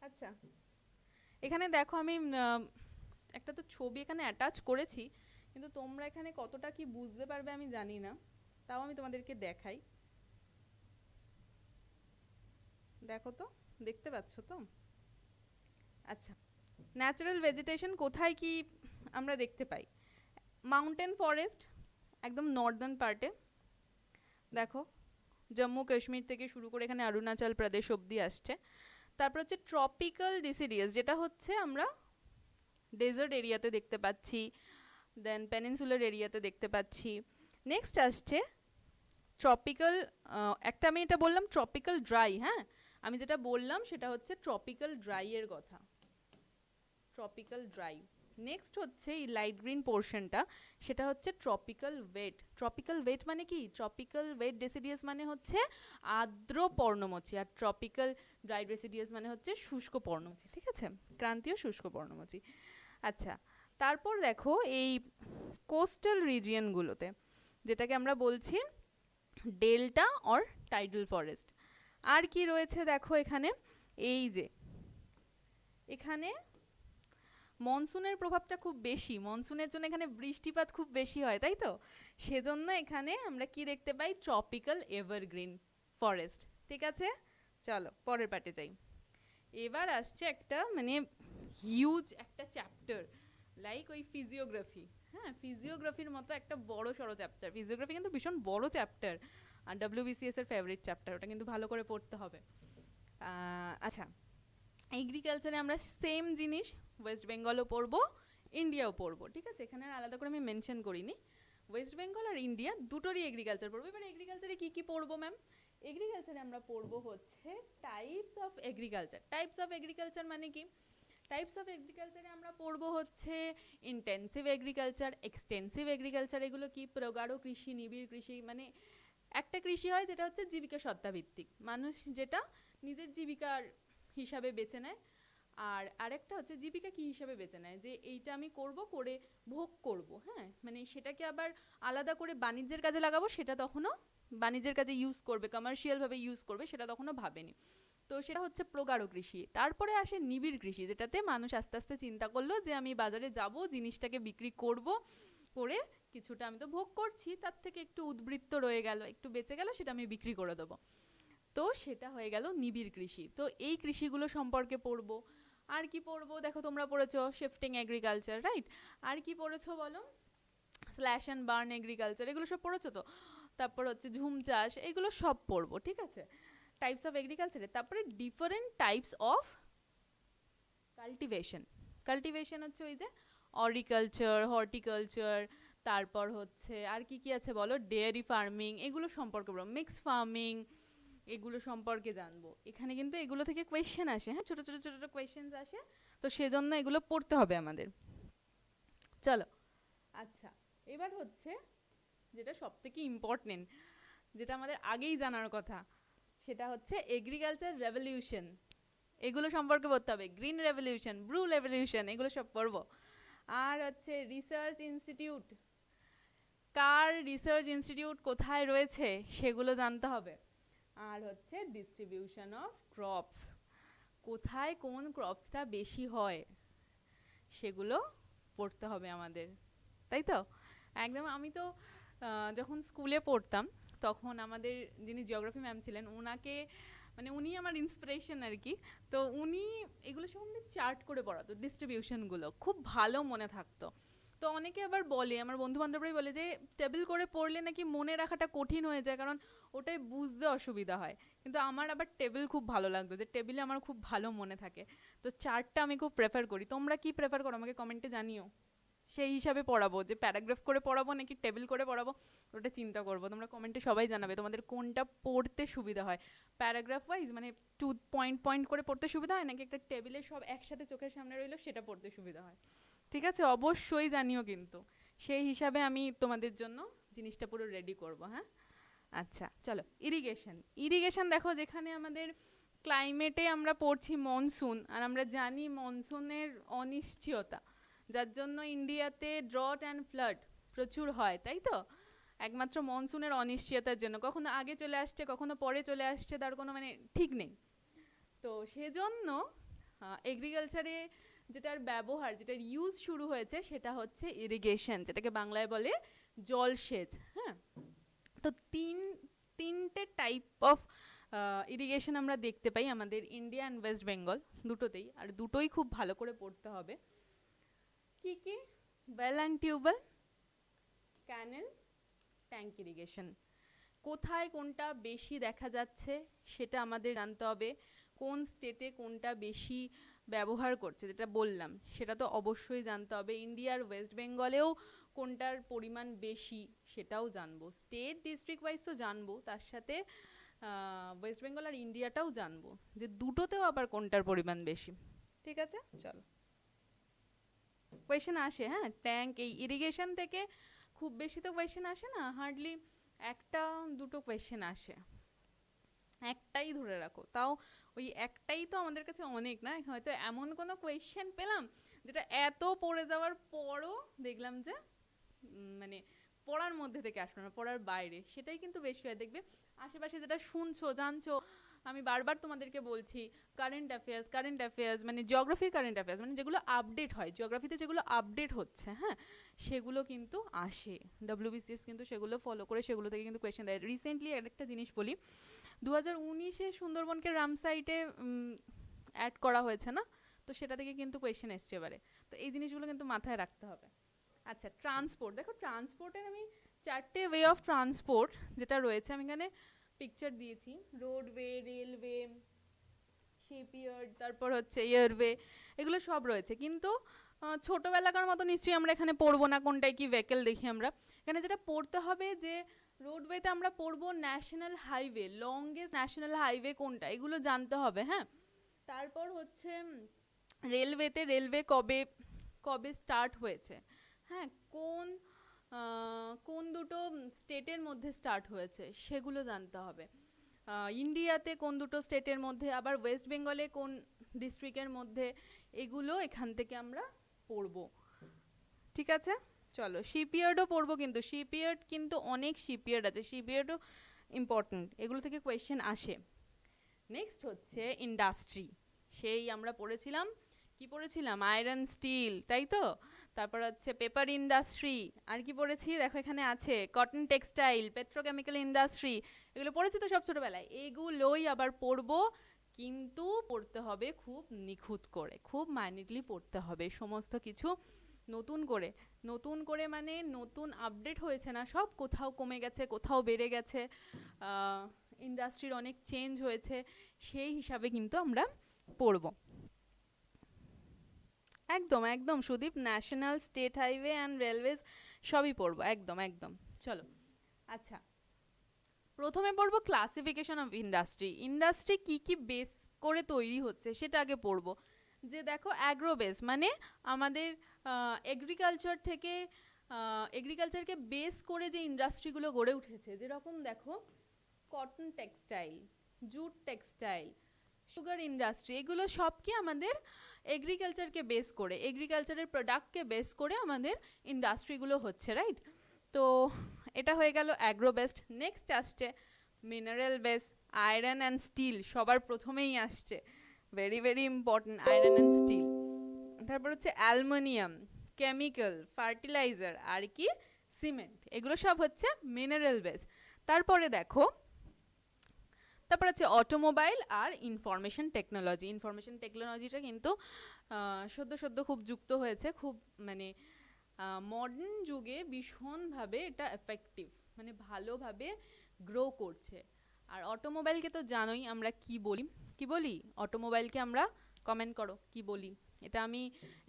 আচ্ছা, এখানে দেখো আমি একটা তো ছবি এখানে অ্যাটাচ করেছি, কিন্তু তোমরা এখানে কতটা কি বুঝতে পারবে আমি জানি না, তাও আমি তোমাদেরকে দেখাই। দেখো তো, দেখতে পাচ্ছ তো? আচ্ছা, ন্যাচারাল ভেজিটেশন কোথায় কি আমরা দেখতে পাই? মাউন্টেন ফরেস্ট একদম নর্দার্ন পার্টে, দেখো জম্মু কাশ্মীর থেকে শুরু করে এখানে অরুণাচল প্রদেশ অবধি আসছে। তারপর হচ্ছে ট্রপিক্যাল ডিসিডিয়াস, যেটা হচ্ছে আমরা ডেজার্ট এরিয়াতে দেখতে পাচ্ছি, দেন পেনিনসুলার এরিয়াতে দেখতে পাচ্ছি। নেক্সট আসছে ট্রপিক্যাল, একটা আমি এটা বললাম ট্রপিক্যাল ড্রাই, হ্যাঁ আমি যেটা বললাম সেটা হচ্ছে ট্রপিক্যাল ড্রাই এর কথা, ট্রপিক্যাল ড্রাই। নেক্সট হচ্ছে এই লাইট গ্রিন পোর্শনটা, সেটা হচ্ছে ট্রপিক্যাল ওয়েট। ট্রপিক্যাল ওয়েট মানে কি? ট্রপিক্যাল ওয়েট ডেসিডিয়াস মানে হচ্ছে আর্দ্র পর্ণমোচী, আর ট্রপিক্যাল ড্রাই ডেসিডিয়াস মানে হচ্ছে শুষ্ক পর্ণমোচী। ঠিক আছে, ক্রান্তীয় শুষ্ক পর্ণমোচী। আচ্ছা, তারপর দেখো এই কোস্টাল রিজিয়নগুলোতে, যেটাকে আমরা বলছি ডেল্টা অর টাইডাল ফরেস্ট। আর কি রয়েছে দেখো এখানে, এই যে এখানে মনসুনের প্রভাবটা খুব বেশি, মনসুনের জন্য এখানে বৃষ্টিপাত খুব বেশি হয়, তাই তো? সেজন্য এখানে আমরা কি দেখতে পাই? Tropical evergreen forest. ঠিক আছে, চলো পরের পার্টে যাই। এবার আসছে একটা মানে হিউজ একটা চ্যাপ্টার, লাইক ওই ফিজিওগ্রাফি। হ্যাঁ, ফিজিওগ্রাফির মতো একটা বড় সড়ো চ্যাপ্টার। ফিজিওগ্রাফি কিন্তু ভীষণ বড় চ্যাপ্টার, আর WBCS এর ফেভারিট চ্যাপ্টার, ওটা কিন্তু ভালো করে পড়তে হবে। আচ্ছা, এগ্রিকালচারে আমরা সেম জিনিস ওয়েস্ট বেঙ্গলও পড়বো, ইন্ডিয়াও পড়বো। ঠিক আছে, এখানে আর আলাদা করে আমি মেনশন করিনি। ওয়েস্ট বেঙ্গল আর ইন্ডিয়া দুটোরই এগ্রিকালচার পড়বো। এবার এগ্রিকালচারে কি কি পড়বো ম্যাম? এগ্রিকালচারে আমরা পড়বো হচ্ছে types of agriculture. Types of agriculture মানে কি? টাইপস অফ এগ্রিকালচারে আমরা পড়বো হচ্ছে ইন্টেন্সিভ এগ্রিকালচার, এক্সটেন্সিভ এগ্রিকালচার। এগুলো কি? প্রগাঢ় কৃষি, নিবিড় কৃষি। মানে একটা কৃষি হয় যেটা হচ্ছে জীবিকা সত্তাভিত্তিক, মানুষ যেটা নিজের জীবিকার হিসাবে বেছে নেয়, আর আরেকটা হচ্ছে জীবিকা কি হিসাবে বেছে নেয়, যে এইটা আমি করব, করে ভোগ করব। হ্যাঁ, মানে সেটাকে আবার আলাদা করে বাণিজ্যের কাজে লাগাবো, সেটা তখনও বাণিজ্যের কাজে ইউজ করবে, কমার্শিয়ালভাবে ইউজ করবে, সেটা তখনও ভাবেনি। তো সেটা হচ্ছে প্রগাঢ় কৃষি। তারপরে আসে নিবিড় কৃষি, যেটাতে মানুষ আস্তে আস্তে চিন্তা করলো যে আমি বাজারে যাব, জিনিসটাকে বিক্রি করব, করে কিছুটা আমি তো ভোগ করছি, তার থেকে একটু উদ্বৃত্ত রয়ে গেল, একটু বেঁচে গেল, সেটা আমি বিক্রি করে দেবো। তো সেটা হয়ে গেল নিবিড় কৃষি। তো এই কৃষিগুলো সম্পর্কে পড়বো। আর কি পড়বো? দেখো তোমরা পড়েছো শিফটিং এগ্রিকালচার, রাইট? আর কি পড়েছো বলো? স্ল্যাশ অ্যান্ড বার্ন এগ্রিকালচার, এগুলো সব পড়েছো তো? তারপর হচ্ছে ঝুম চাষ, এগুলো সব পড়বো। ঠিক আছে, টাইপস অফ এগ্রিকালচারে। তারপরে different types of cultivation. Cultivation হচ্ছে ওই যে অরিকালচার, হর্টিকালচার, তারপর হচ্ছে আর কি কি আছে বলো? ডেয়ারি ফার্মিং, এগুলো সম্পর্কে বলবো। মিক্স ফার্মিং, এগুলো সম্পর্কে জানবো। এখানে কিন্তু এগুলো থেকে কোয়েশ্চেন আসে, হ্যাঁ, ছোট ছোট ছোট ছোট কোয়েশ্চেন্স আসে, তো সেজন্য এগুলো পড়তে হবে আমাদের। চলো, আচ্ছা, এবার হচ্ছে যেটা সব থেকে ইম্পর্টেন্ট, যেটা আমাদের আগেই জানার কথা, সেটা হচ্ছে এগ্রিকালচার রেভলিউশন। এগুলো সম্পর্কে পড়তে হবে। গ্রিন রেভলিউশন, ব্লু রেভলিউশন, এগুলো সব পড়বো। আর হচ্ছে রিসার্চ ইনস্টিটিউট, কার রিসার্চ ইনস্টিটিউট কোথায় রয়েছে সেগুলো জানতে হবে। আর হচ্ছে ডিস্ট্রিবিউশন অফ ক্রপস, কোথায় কোন ক্রপসটা বেশি হয় সেগুলো পড়তে হবে আমাদের, তাই তো? একদম। আমি তো যখন স্কুলে পড়তাম তখন আমাদের যিনি জিওগ্রাফি ম্যাম ছিলেন, ওনাকে মানে উনি আমার ইন্সপিরেশন আর কি। তো উনি এগুলো সম্বন্ধে চার্ট করে পড়াতো, ডিস্ট্রিবিউশনগুলো খুব ভালো মনে থাকতো। তো অনেকে আবার বলে, আমার বন্ধু বান্ধবরাই বলে যে টেবিল করে পড়লে নাকি মনে রাখাটা কঠিন হয়ে যায়, কারণ ওটাই বুঝতে অসুবিধা হয়। কিন্তু আমার আবার টেবিল খুব ভালো লাগতো, যে টেবিলে আমার খুব ভালো মনে থাকে। তো চার্টটা আমি খুব প্রেফার করি। তোমরা কি প্রেফার করো আমাকে কমেন্টে জানিও। সেই হিসাবে পড়াবো, যে প্যারাগ্রাফ করে পড়াবো নাকি টেবিল করে পড়াবো ওটা চিন্তা করবো। তোমরা কমেন্টে সবাই জানাবে তোমাদের কোনটা পড়তে সুবিধা হয়, প্যারাগ্রাফ ওয়াইজ মানে টু পয়েন্ট পয়েন্ট করে পড়তে সুবিধা হয় নাকি একটা টেবিলে সব একসাথে চোখের সামনে রইলো সেটা পড়তে সুবিধা হয়। ঠিক আছে, অবশ্যই জানিও কিন্তু, সেই হিসাবে আমি তোমাদের জন্য জিনিসটা পুরো রেডি করব। হ্যাঁ, আচ্ছা চলো, ইরিগেশন। ইরিগেশন দেখো, যেখানে আমাদের ক্লাইমেটে আমরা পড়ছি মনসুন, আর আমরা জানি মনসুনের অনিশ্চয়তা, যার জন্য ইন্ডিয়াতে ড্রট অ্যান্ড ফ্লাড প্রচুর হয়, তাই তো? একমাত্র মনসুনের অনিশ্চয়তার জন্য, কখনো আগে চলে আসছে কখনো পরে চলে আসছে, তার কোনো মানে ঠিক নেই। তো সেজন্য এগ্রিকালচারে যেটার ব্যবহার, যেটার ইউজ শুরু হয়েছে সেটা হচ্ছে ইরিগেশন, যেটাকে বাংলায় বলে জলসেচ। হ্যাঁ, তো তিনটে টাইপ অফ ইরিগেশন আমরা দেখতে পাই আমাদের ইন্ডিয়া অ্যান্ড ওয়েস্ট বেঙ্গল দুটোতেই, আর দুটোই খুব ভালো করে পড়তে হবে। কি কি? Well and tubewell, canal, tank irrigation. কোথায় কোনটা বেশি দেখা যাচ্ছে সেটা আমাদের জানতে হবে, কোন স্টেটে কোনটা বেশি ব্যবহার করছে যেটা বললাম সেটা তো অবশ্যই জানতে হবে। ইন্ডিয়ার ওয়েস্ট বেঙ্গলেও কোনটার পরিমাণ বেশি সেটাও জানবো, স্টেট ডিস্ট্রিক্ট ওয়াইজ তো জানবো, তার সাথে ওয়েস্ট বেঙ্গল আর ইন্ডিয়াটাও জানবো যে দুটোতেও আবার কোনটার পরিমাণ বেশি। ঠিক আছে, চলো কোয়েশ্চেন আসে। হ্যাঁ, ট্যাঙ্ক, এই ইরিগেশন থেকে খুব বেশি তো কোয়েশ্চেন আসে না, হার্ডলি একটা দুটো কোয়েশ্চেন আসে, একটাই ধরে রাখো, তাও ওই একটাই তো আমাদের কাছে অনেক না। হয়তো এমন কোনো কোয়েশ্চেন পেলাম যেটা এত পড়ে যাওয়ার পরও দেখলাম যে মানে পড়ার মধ্যে থেকে আসলো না, পড়ার বাইরে, সেটাই কিন্তু বেশি হয়। দেখবে আশেপাশে যেটা শুনছো জানছো, আমি বারবার তোমাদেরকে বলছি, কারেন্ট অ্যাফেয়ার্স মানে জিওগ্রাফির কারেন্ট অ্যাফেয়ার্স মানে যেগুলো আপডেট হয়, জিওগ্রাফিতে যেগুলো আপডেট হচ্ছে, হ্যাঁ সেগুলো কিন্তু আসে। ডব্লিউবিসিএস কিন্তু সেগুলো ফলো করে সেগুলো থেকে কিন্তু কোয়েশ্চেন দেয়। রিসেন্টলি একটা জিনিস বলি, 2019-এ সুন্দরবনকে রামসাইটে অ্যাড করা হয়েছে না, তো সেটা থেকে কিন্তু কোয়েশ্চেন এসছে এবারে। তো এই জিনিসগুলো কিন্তু মাথায় রাখতে হবে। আচ্ছা, ট্রান্সপোর্ট। দেখো ট্রান্সপোর্টের আমি 4টে ওয়ে অফ ট্রান্সপোর্ট যেটা রয়েছে আমি এখানে পিকচার দিয়েছি, রোডওয়ে, রেলওয়ে, শিপইয়ার্ড, তারপর হচ্ছে এয়ারওয়ে, এগুলো সব রয়েছে। কিন্তু ছোটোবেলাকার মতো নিশ্চয়ই আমরা এখানে পড়বো না কোনটায় কি ভেহিকেল দেখি আমরা। এখানে যেটা পড়তে হবে যে রোডওয়েতে আমরা পড়বো national highway, longest national highway কোনটা, এগুলো জানতে হবে। হ্যাঁ, তারপর হচ্ছে রেলওয়েতে রেলওয়ে কবে কবে স্টার্ট হয়েছে, হ্যাঁ কোন কোন দুটো স্টেটের মধ্যে স্টার্ট হয়েছে সেগুলো জানতে হবে। ইন্ডিয়াতে কোন দুটো স্টেটের মধ্যে, আবার ওয়েস্ট বেঙ্গলে কোন ডিস্ট্রিক্টের মধ্যে, এগুলো এখান থেকে আমরা পড়বো। ঠিক আছে, চলো শিপইয়ার্ডও পড়বো, কিন্তু শিপইয়ার্ড কিন্তু অনেক শিপইয়ার্ড আছে, শিপইয়ার্ডও ইম্পর্টেন্ট, এগুলো থেকে কোয়েশ্চেন আসে। নেক্সট হচ্ছে ইন্ডাস্ট্রি, সেই আমরা পড়েছিলাম, কি পড়েছিলাম, আয়রন স্টিল, তাই তো? তারপর হচ্ছে পেপার ইন্ডাস্ট্রি, আর কি পড়েছি দেখো এখানে আছে, কটন টেক্সটাইল, পেট্রোকেমিক্যাল ইন্ডাস্ট্রি, এগুলো পড়েছি তো সব ছোটোবেলায়, এগুলোই আবার পড়বো, কিন্তু পড়তে হবে খুব নিখুঁত করে, খুব মাইনিউটলি পড়তে হবে সমস্ত কিছু, নতুন করে, নতুন করে মানে নতুন আপডেট হয়েছে না সব, কোথাও কমে গেছে কোথাও বেড়ে গেছে, ইন্ডাস্ট্রির অনেক চেঞ্জ হয়েছে, সেই হিসাবে কিন্তু আমরা পড়ব। একদম একদম Sudip, national, state highway and railways সবই পড়বো, একদম একদম। চলো, আচ্ছা প্রথমে পড়বো ক্লাসিফিকেশন অফ ইন্ডাস্ট্রি, ইন্ডাস্ট্রি কি কি বেস করে তৈরি হচ্ছে সেটা আগে পড়বো। যে দেখো অ্যাগ্রো বেস মানে আমাদের এগ্রিকালচার থেকে, এগ্রিকালচারকে বেস করে যে ইন্ডাস্ট্রিগুলো গড়ে উঠেছে, যেরকম দেখো cotton textile, jute textile, sugar industry, এগুলো সব কি আমাদের এগ্রিকালচারকে বেস করে, এগ্রিকালচারের প্রোডাক্টকে বেস করে আমাদের ইন্ডাস্ট্রিগুলো হচ্ছে, রাইট? তো এটা হয়ে গেল অ্যাগ্রো বেসড। নেক্সট আসছে mineral base, iron and steel সবার প্রথমেই আসছে, very very important, iron and steel. তারপর হচ্ছে অ্যালুমিনিয়াম, কেমিক্যাল, ফার্টিলাইজার, আর কি সিমেন্ট, এগুলো সব হচ্ছে মিনারেল বেস। তারপরে দেখো, তারপর হচ্ছে অটোমোবাইল আর ইনফরমেশন টেকনোলজি, ইনফরমেশন টেকনোলজিটা কিন্তু সদ্য খুব যুক্ত হয়েছে, খুব মানে মডার্ন যুগে ভীষণভাবে এটা এফেক্টিভ, মানে ভালোভাবে গ্রো করছে। আর অটোমোবাইলকে তো জানোই আমরা কি বলি, কি বলি অটোমোবাইলকে আমরা, কমেন্ট করো কি বলি। এটা আমি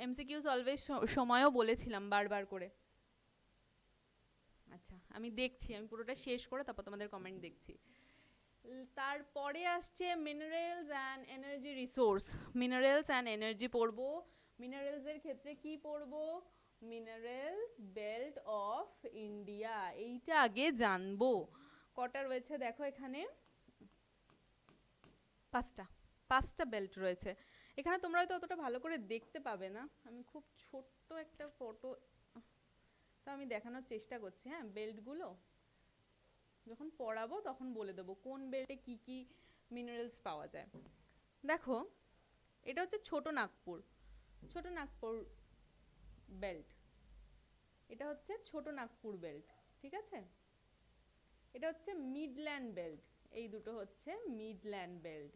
এমসিকিউ সলভের সময়ও বলেছিলাম বারবার করে। আচ্ছা আমি দেখছি, আমি পুরোটা শেষ করে তারপর তোমাদের কমেন্ট দেখছি। তারপরে আসছে minerals and energy resource. Minerals and energy পড়বো। মিনারেলসের ক্ষেত্রে কি পড়বো? মিনারেলস বেল্ট অফ ইন্ডিয়া, এইটা আগে জানবো। কটা রয়েছে দেখো এখানে, পাঁচটা বেল্ট রয়েছে এখানে। তোমরা হয়তো অতটা ভালো করে দেখতে পাবে না, আমি খুব ছোট্ট একটা ফটো তো আমি দেখানোর চেষ্টা করছি। হ্যাঁ, বেল্টগুলো যখন পড়াবো তখন বলে দেবো কোন বেল্টে কি কি মিনারেলস পাওয়া যায়। দেখো এটা হচ্ছে ছোট নাগপুর বেল্ট, এটা হচ্ছে ছোট নাগপুর বেল্ট, ঠিক আছে। এটা হচ্ছে মিডল্যান্ড বেল্ট, এই দুটো হচ্ছে মিডল্যান্ড বেল্ট।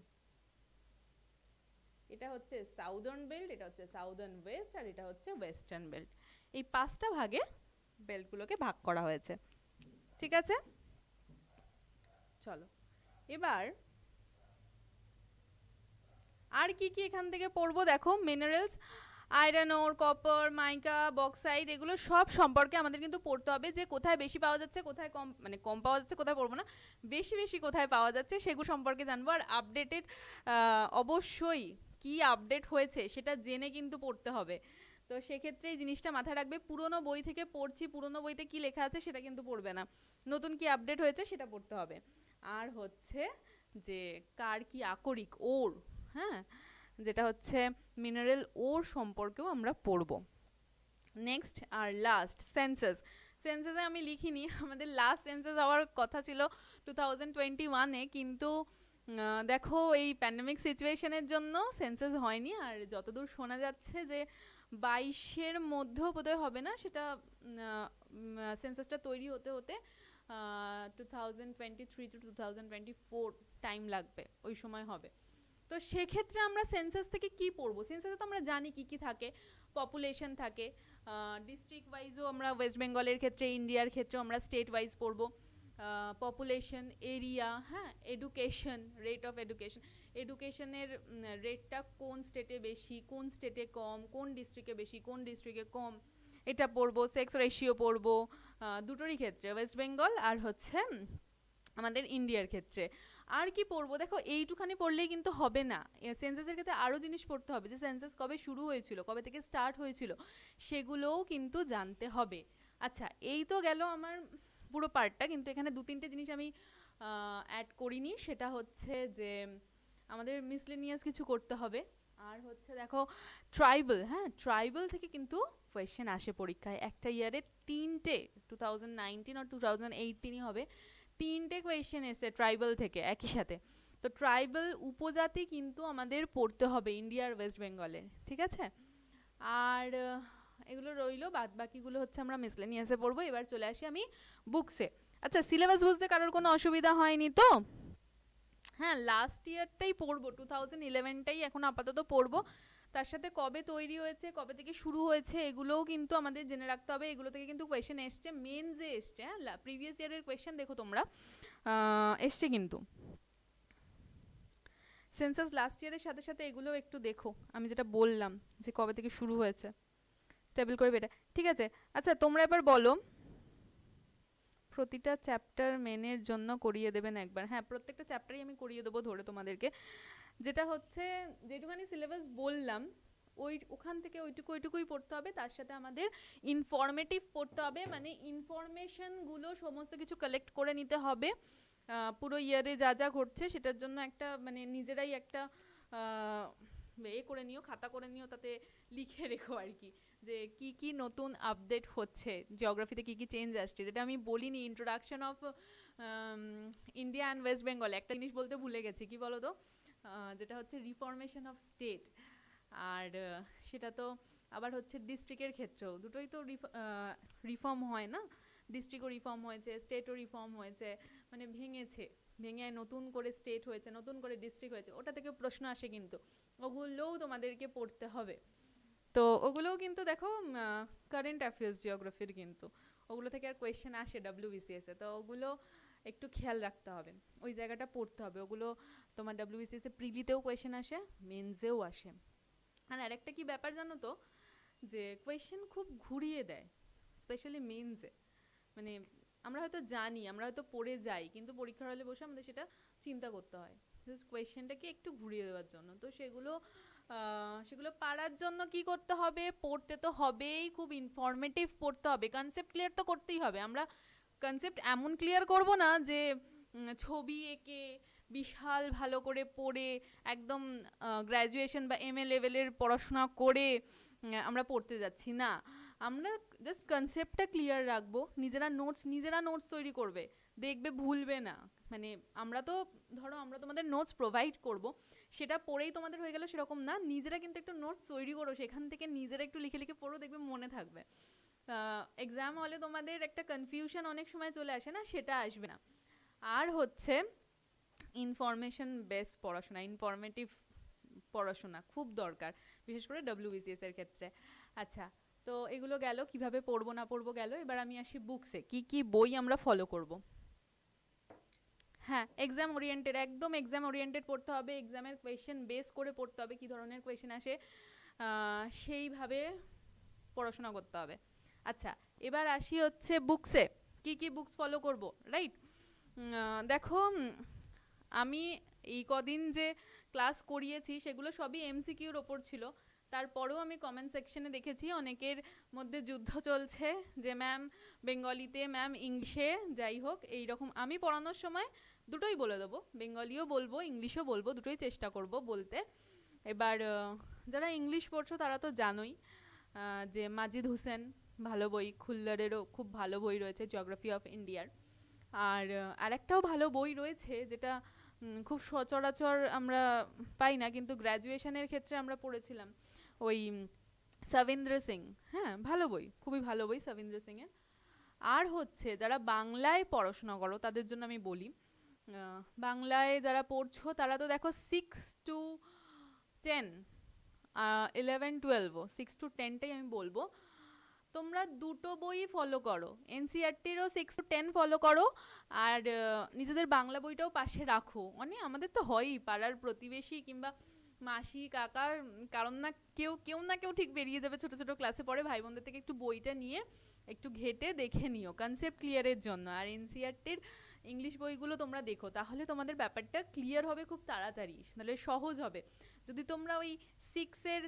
এটা হচ্ছে সাউদার্ন বেল্ট, এটা হচ্ছে সাউদার্ন ওয়েস্ট, আর এটা হচ্ছে ওয়েস্টার্ন বেল্ট। এই পাঁচটা ভাগে বেল্টগুলোকে ভাগ করা হয়েছে, ঠিক আছে। চলো এবার আর কি কি এখান থেকে পড়বো দেখো। মিনারেলস, আয়রন ওর, কপার, মাইকা, বক্সাইট, এগুলো সব সম্পর্কে আমাদের কিন্তু পড়তে হবে, যে কোথায় বেশি পাওয়া যাচ্ছে, কোথায় কম, মানে কম পাওয়া যাচ্ছে কোথায় পড়বো না, বেশি বেশি কোথায় পাওয়া যাচ্ছে সেগুলো সম্পর্কে জানবো। আর আপডেটেড অবশ্যই কি আপডেট হয়েছে সেটা জেনে কিন্তু পড়তে হবে। তো সেক্ষেত্রে এই জিনিসটা মাথায় রাখবে, পুরনো বই থেকে পড়ছি, পুরনো বইতে কি লেখা আছে সেটা কিন্তু পড়বে না, নতুন কি আপডেট হয়েছে সেটা পড়তে হবে। আর হচ্ছে যে কার কি আকরিক ওর, হ্যাঁ, যেটা হচ্ছে মিনারেল ওর সম্পর্কেও আমরা পড়ব। নেক্সট আর লাস্ট সেন্সাস। সেন্সাসে আমি লিখিনি, আমাদের লাস্ট সেন্সাস হওয়ার কথা ছিল 2021-এ, কিন্তু দেখো এই প্যান্ডেমিক সিচুয়েশনের জন্য সেন্সাস হয়নি। আর যতদূর শোনা যাচ্ছে যে 22-এর মধ্যেও বোধহয় হবে না, সেটা সেন্সাসটা তৈরি হতে হতে 2023 to 2024 টাইম লাগবে, ওই সময় হবে। তো সেক্ষেত্রে আমরা সেন্সাস থেকে কি পড়বো? সেন্সাসে তো আমরা জানি কি কি থাকে, পপুলেশন থাকে, ডিস্ট্রিক্ট ওয়াইজও আমরা ওয়েস্ট বেঙ্গলের ক্ষেত্রে, ইন্ডিয়ার ক্ষেত্রেও আমরা স্টেট ওয়াইজ পড়বো, পপুলেশন, এরিয়া, হ্যাঁ, এডুকেশন, রেট অফ এডুকেশন, এডুকেশনের রেটটা কোন স্টেটে বেশি, কোন স্টেটে কম, কোন ডিস্ট্রিক্টে বেশি, কোন ডিস্ট্রিক্টে কম, এটা পড়বো। সেক্স রেশিও পড়বো, দুটোরই ক্ষেত্রে, ওয়েস্ট বেঙ্গল আর হচ্ছে আমাদের ইন্ডিয়ার ক্ষেত্রে। আর কি পড়বো দেখো, এইটুখানি পড়লেই কিন্তু হবে না, সেন্সাসের ক্ষেত্রে আরও জিনিস পড়তে হবে, যে সেন্সাস কবে শুরু হয়েছিল, কবে থেকে স্টার্ট হয়েছিল, সেগুলোও কিন্তু জানতে হবে। আচ্ছা এই তো গেল আমার পুরো পার্টটা, কিন্তু এখানে দু তিনটে জিনিস আমি অ্যাড করিনি, সেটা হচ্ছে যে আমাদের মিসলেনিয়াস কিছু করতে হবে। আর হচ্ছে দেখো ট্রাইবাল, হ্যাঁ, ট্রাইবাল থেকে কিন্তু কোয়েশ্চেন আসে পরীক্ষায়, একটা ইয়ারে তিনটে, 2019 আর 2018 হবে, তিনটে কোয়েশ্চেন এসে ট্রাইবাল থেকে একই সাথে। তো ট্রাইবাল উপজাতি কিন্তু আমাদের পড়তে হবে ইন্ডিয়ার ওয়েস্ট বেঙ্গলে, ঠিক আছে। আর এগুলো রইলো, বাদ বাকিগুলো হচ্ছে আমরা মিসলেনিয়াসে পড়বো। এবার চলে আসি আমি বুকসে। আচ্ছা সিলেবাস বুঝতে কারোর কোনো অসুবিধা হয়নি তো? হ্যাঁ, লাস্ট ইয়ারটাই পড়বো, 2011টাই এখন আপাতত পড়বো, তার সাথে কবে তৈরি হয়েছে, কবে থেকে শুরু হয়েছে, এগুলোও কিন্তু আমাদের জেনে রাখতে হবে। এগুলো থেকে কিন্তু কোয়েশ্চেন এসছে, মেনসে এসছে, হ্যাঁ, প্রিভিয়াস ইয়ারের কোয়েশ্চেন দেখো তোমরা এসছে কিন্তু। সেন্সাস লাস্ট ইয়ারের সাথে সাথে এগুলো একটু দেখো, আমি যেটা বললাম যে কবে থেকে শুরু হয়েছে, টেবিল করে বেটা, ঠিক আছে। আচ্ছা তোমরা এবার বলো, প্রতিটা চ্যাপ্টার মেনের জন্য করিয়ে দেবেন একবার। হ্যাঁ, প্রত্যেকটা চ্যাপ্টারই আমি করিয়ে দেবো ধরে তোমাদেরকে, যেটা হচ্ছে যেটুখানি সিলেবাস বললাম ওখান থেকে ওইটুকুই পড়তে হবে। তার সাথে আমাদের ইনফরমেটিভ পড়তে হবে, মানে ইনফরমেশনগুলো সমস্ত কিছু কালেক্ট করে নিতে হবে, পুরো ইয়ারে যা যা ঘটছে সেটার জন্য একটা, মানে নিজেরাই একটা করে নিও, খাতা করে নিও, তাতে লিখে রেখো আর কি, যে কি কি নতুন আপডেট হচ্ছে, জিওগ্রাফিতে কি কি চেঞ্জ আসছে। যেটা আমি বলিনি, introduction of India and West Bengal, একটা জিনিস বলতে ভুলে গেছি, কি বলো তো, যেটা হচ্ছে রিফরমেশন অফ স্টেট। আর সেটা তো আবার হচ্ছে ডিস্ট্রিক্টের ক্ষেত্রেও, দুটোই তো রিফর্ম হয় না, ডিস্ট্রিক্টও রিফর্ম হয়েছে, স্টেটও রিফর্ম হয়েছে, মানে ভেঙে নতুন করে স্টেট হয়েছে, নতুন করে ডিস্ট্রিক্ট হয়েছে, ওটা থেকে প্রশ্ন আসে কিন্তু, ওগুলোও তোমাদেরকে পড়তে হবে। তো ওগুলোও কিন্তু দেখো কারেন্ট অ্যাফেয়ার্স জিওগ্রাফির, কিন্তু ওগুলো থেকে আর কোয়েশ্চেন আসে ডাব্লিউবিসিএসে, তো ওগুলো একটু খেয়াল রাখতে হবে, ওই জায়গাটা পড়তে হবে। ওগুলো তোমার ডাব্লিউবিসিএসে প্রিলিতেও কোয়েশ্চেন আসে, মেন্সেও আসে। আর আরেকটা কি ব্যাপার জানো তো, যে কোয়েশ্চেন খুব ঘুরিয়ে দেয়, স্পেশালি মেইনসে। মানে আমরা হয়তো জানি, আমরা হয়তো পড়ে যাই, কিন্তু পরীক্ষার হলে বসে আমাদের সেটা চিন্তা করতে হয় জাস্ট কোয়েশ্চেনটাকে একটু ঘুরিয়ে দেওয়ার জন্য। তো সেগুলো পারার জন্য কি করতে হবে, পড়তে তো হবেই, খুব ইনফরমেটিভ পড়তে হবে, কনসেপ্ট ক্লিয়ার তো করতেই হবে। আমরা কনসেপ্ট এমন ক্লিয়ার করব না যে ছবি এঁকে বিশাল ভালো করে পড়ে একদম গ্র্যাজুয়েশন বা এমএ লেভেলের পড়াশোনা করে আমরা পড়তে যাচ্ছি না। আমরা জাস্ট কনসেপ্টটা ক্লিয়ার রাখবো, নিজেরা নোটস তৈরি করবে, দেখবে ভুলবে না। মানে আমরা তোমাদের নোটস প্রোভাইড করব, সেটা পড়েই তোমাদের হয়ে গেল সেরকম না, নিজেরা কিন্তু একটু নোটস তৈরি করো, সেখান থেকে নিজেরা একটু লিখে লিখে পড়ো, দেখবে মনে থাকবে। এক্সাম হলে তোমাদের একটা কনফিউশন অনেক সময় চলে আসে না, সেটা আসবে না। আর হচ্ছে ইনফরমেশন বেস পড়াশোনা, ইনফরমেটিভ পড়াশোনা খুব দরকার, বিশেষ করে ডব্লিউবিসিএস এর ক্ষেত্রে। আচ্ছা, তো এগুলো গেল কিভাবে পড়বো না পড়বো গেল। এবার আমি আসি বুকসে, কি কি বই আমরা ফলো করব। হ্যাঁ, এক্সাম ওরিয়েন্টেড, একদম এক্সাম ওরিয়েন্টেড পড়তে হবে, এক্সামের কোয়েশ্চেন বেস করে পড়তে হবে, কী ধরনের কোয়েশ্চেন আসে সেইভাবে পড়াশোনা করতে হবে। আচ্ছা, এবার আসি হচ্ছে বুকসে, কি কি বুকস ফলো করব, রাইট? দেখো, আমি এই কদিন যে ক্লাস করিয়েছি সেগুলো সবই এমসিকিউর ওপর ছিল। তারপরেও আমি কমেন্ট সেকশনে দেখেছি অনেকের মধ্যে যুদ্ধ চলছে যে ম্যাম বেঙ্গলিতে, ম্যাম ইংলিশে, যাই হোক এই রকম। আমি পড়ানোর সময় দুটোই বলে দেবো, বেঙ্গলিও বলবো ইংলিশও বলবো, দুটোই চেষ্টা করব বলতে। এবার যারা ইংলিশ পড়ছো তারা তো জানোই যে মাজিদ হোসেন ভালো বই, খুল্লারেরও খুব ভালো বই রয়েছে জিওগ্রাফি অফ ইন্ডিয়ার। আর আরেকটাও ভালো বই রয়েছে যেটা খুব সচরাচর আমরা পাই না, কিন্তু গ্র্যাজুয়েশনের ক্ষেত্রে আমরা পড়েছিলাম, ওই সবিন্দ্র সিং। হ্যাঁ, ভালো বই, খুবই ভালো বই সবিন্দ্র সিংয়ের। আর হচ্ছে যারা বাংলায় পড়াশোনা করো তাদের জন্য আমি বলি, বাংলায় যারা পড়ছো তারা তো দেখো 6 to 10, 11, 12, 6 to 10টাই আমি বলবো, তোমরা দুটো বই ফলো করো, এনসিইআরটিরও 6 to 10 ফলো করো, আর নিজেদের বাংলা বইটাও পাশে রাখো। আমাদের তো হয়ই, পাড়ার প্রতিবেশী কিংবা মাসি কাকার কারণ না কেউ ঠিক বেরিয়ে যাবে, ছোট ছোট ক্লাসে পড়ে, ভাই বোনদের থেকে একটু বইটা নিয়ে একটু ঘেটে দেখে নিও কনসেপ্ট ক্লিয়ারের জন্য। আর এনসিইআরটির ইংলিশ বইগুলো তোমরা দেখো, তাহলে তোমাদের ব্যাপারটা ক্লিয়ার হবে খুব তাড়াতাড়ি, তাহলে সহজ হবে। যদি তোমরা ওই 6, 7,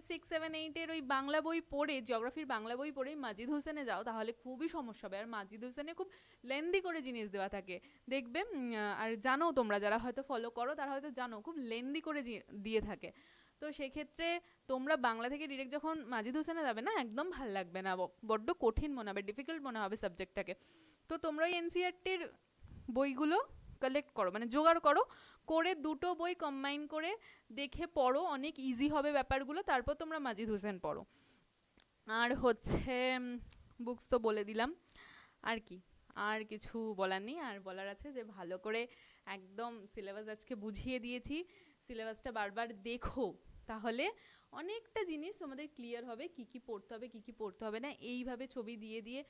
8 ওই বাংলা বই পড়ে, জিওগ্রাফির বাংলা বই পড়ে মাজিদ হোসেনে যাও, তাহলে খুবই সমস্যা হবে। আর মাজিদ হোসেনে খুব লেন্দি করে জিনিস দেওয়া থাকে, দেখবে। আর জানো, তোমরা যারা হয়তো ফলো করো তারা হয়তো জানো, খুব লেন্দি করে দিয়ে থাকে। তো সেক্ষেত্রে তোমরা বাংলা থেকে ডিরেক্ট যখন মাজিদ হোসেনে যাবে না, একদম ভাল লাগবে না, বড্ড কঠিন মনে হবে, ডিফিকাল্ট মনে হবে সাবজেক্টটাকে। তো তোমরা ওই এনসিইআরটির বইগুলো কালেক্ট করো, মানে জোগাড় করো, করে দুটো বই কম্বাইন করে দেখে পড়ো, অনেক ইজি হবে ব্যাপারগুলো। তারপর তোমরা মাজিদ হোসেন পড়ো। আর হচ্ছে বুকস তো বলে দিলাম, আর কি, আর কিছু বলার নেই। আর বলার আছে যে ভালো করে একদম সিলেবাস আজকে বুঝিয়ে দিয়েছি, সিলেবাসটা বারবার দেখো, তাহলে অনেকটা জিনিস তোমাদের ক্লিয়ার হবে, কি কি পড়তে হবে কি কি পড়তে হবে না। এইভাবে ছবি দিয়ে দিয়ে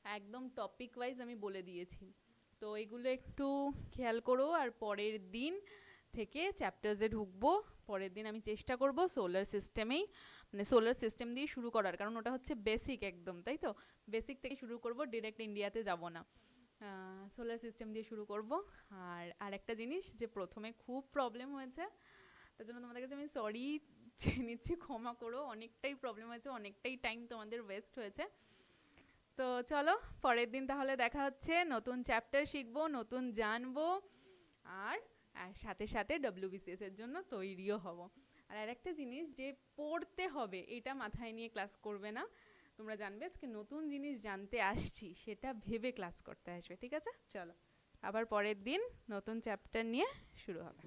একদম টপিক ওয়াইজ আমি বলে দিয়েছি। তো এগুলো একটু খেয়াল করো। আর পরের দিন থেকে চ্যাপ্টার্সে ঢুকবো, পরের দিন আমি চেষ্টা করব সোলার সিস্টেমেই, মানে সোলার সিস্টেম দিয়ে শুরু করার, কারণ ওটা হচ্ছে বেসিক একদম, তাই তো? বেসিক থেকে শুরু করব, ডিরেক্ট ইন্ডিয়াতে যাব না, সোলার সিস্টেম দিয়ে শুরু করব। আর আরেকটা জিনিস যে প্রথমে খুব প্রবলেম হয়েছে, তার জন্য তোমাদের কাছে আমি সরি নিচ্ছি, ক্ষমা করো, অনেকটাই প্রবলেম হয়েছে, অনেকটাই টাইম তোমাদের ওয়েস্ট হয়েছে। তো চলো, পরের দিন তাহলে দেখা হচ্ছে, নতুন চ্যাপ্টার শিখবো, নতুন জানবো, আর সাথে সাথে ডব্লিউবিসিএস এর জন্য তৈরিও হব। আর আরেকটা জিনিস যে পড়তে হবে, এটা মাথায় নিয়ে ক্লাস করবে না, তোমরা জানবে আজকে নতুন জিনিস জানতে আসছি, সেটা ভেবে ক্লাস করতে আসবে, ঠিক আছে? চলো, আবার পরের দিন নতুন চ্যাপ্টার নিয়ে শুরু হবে।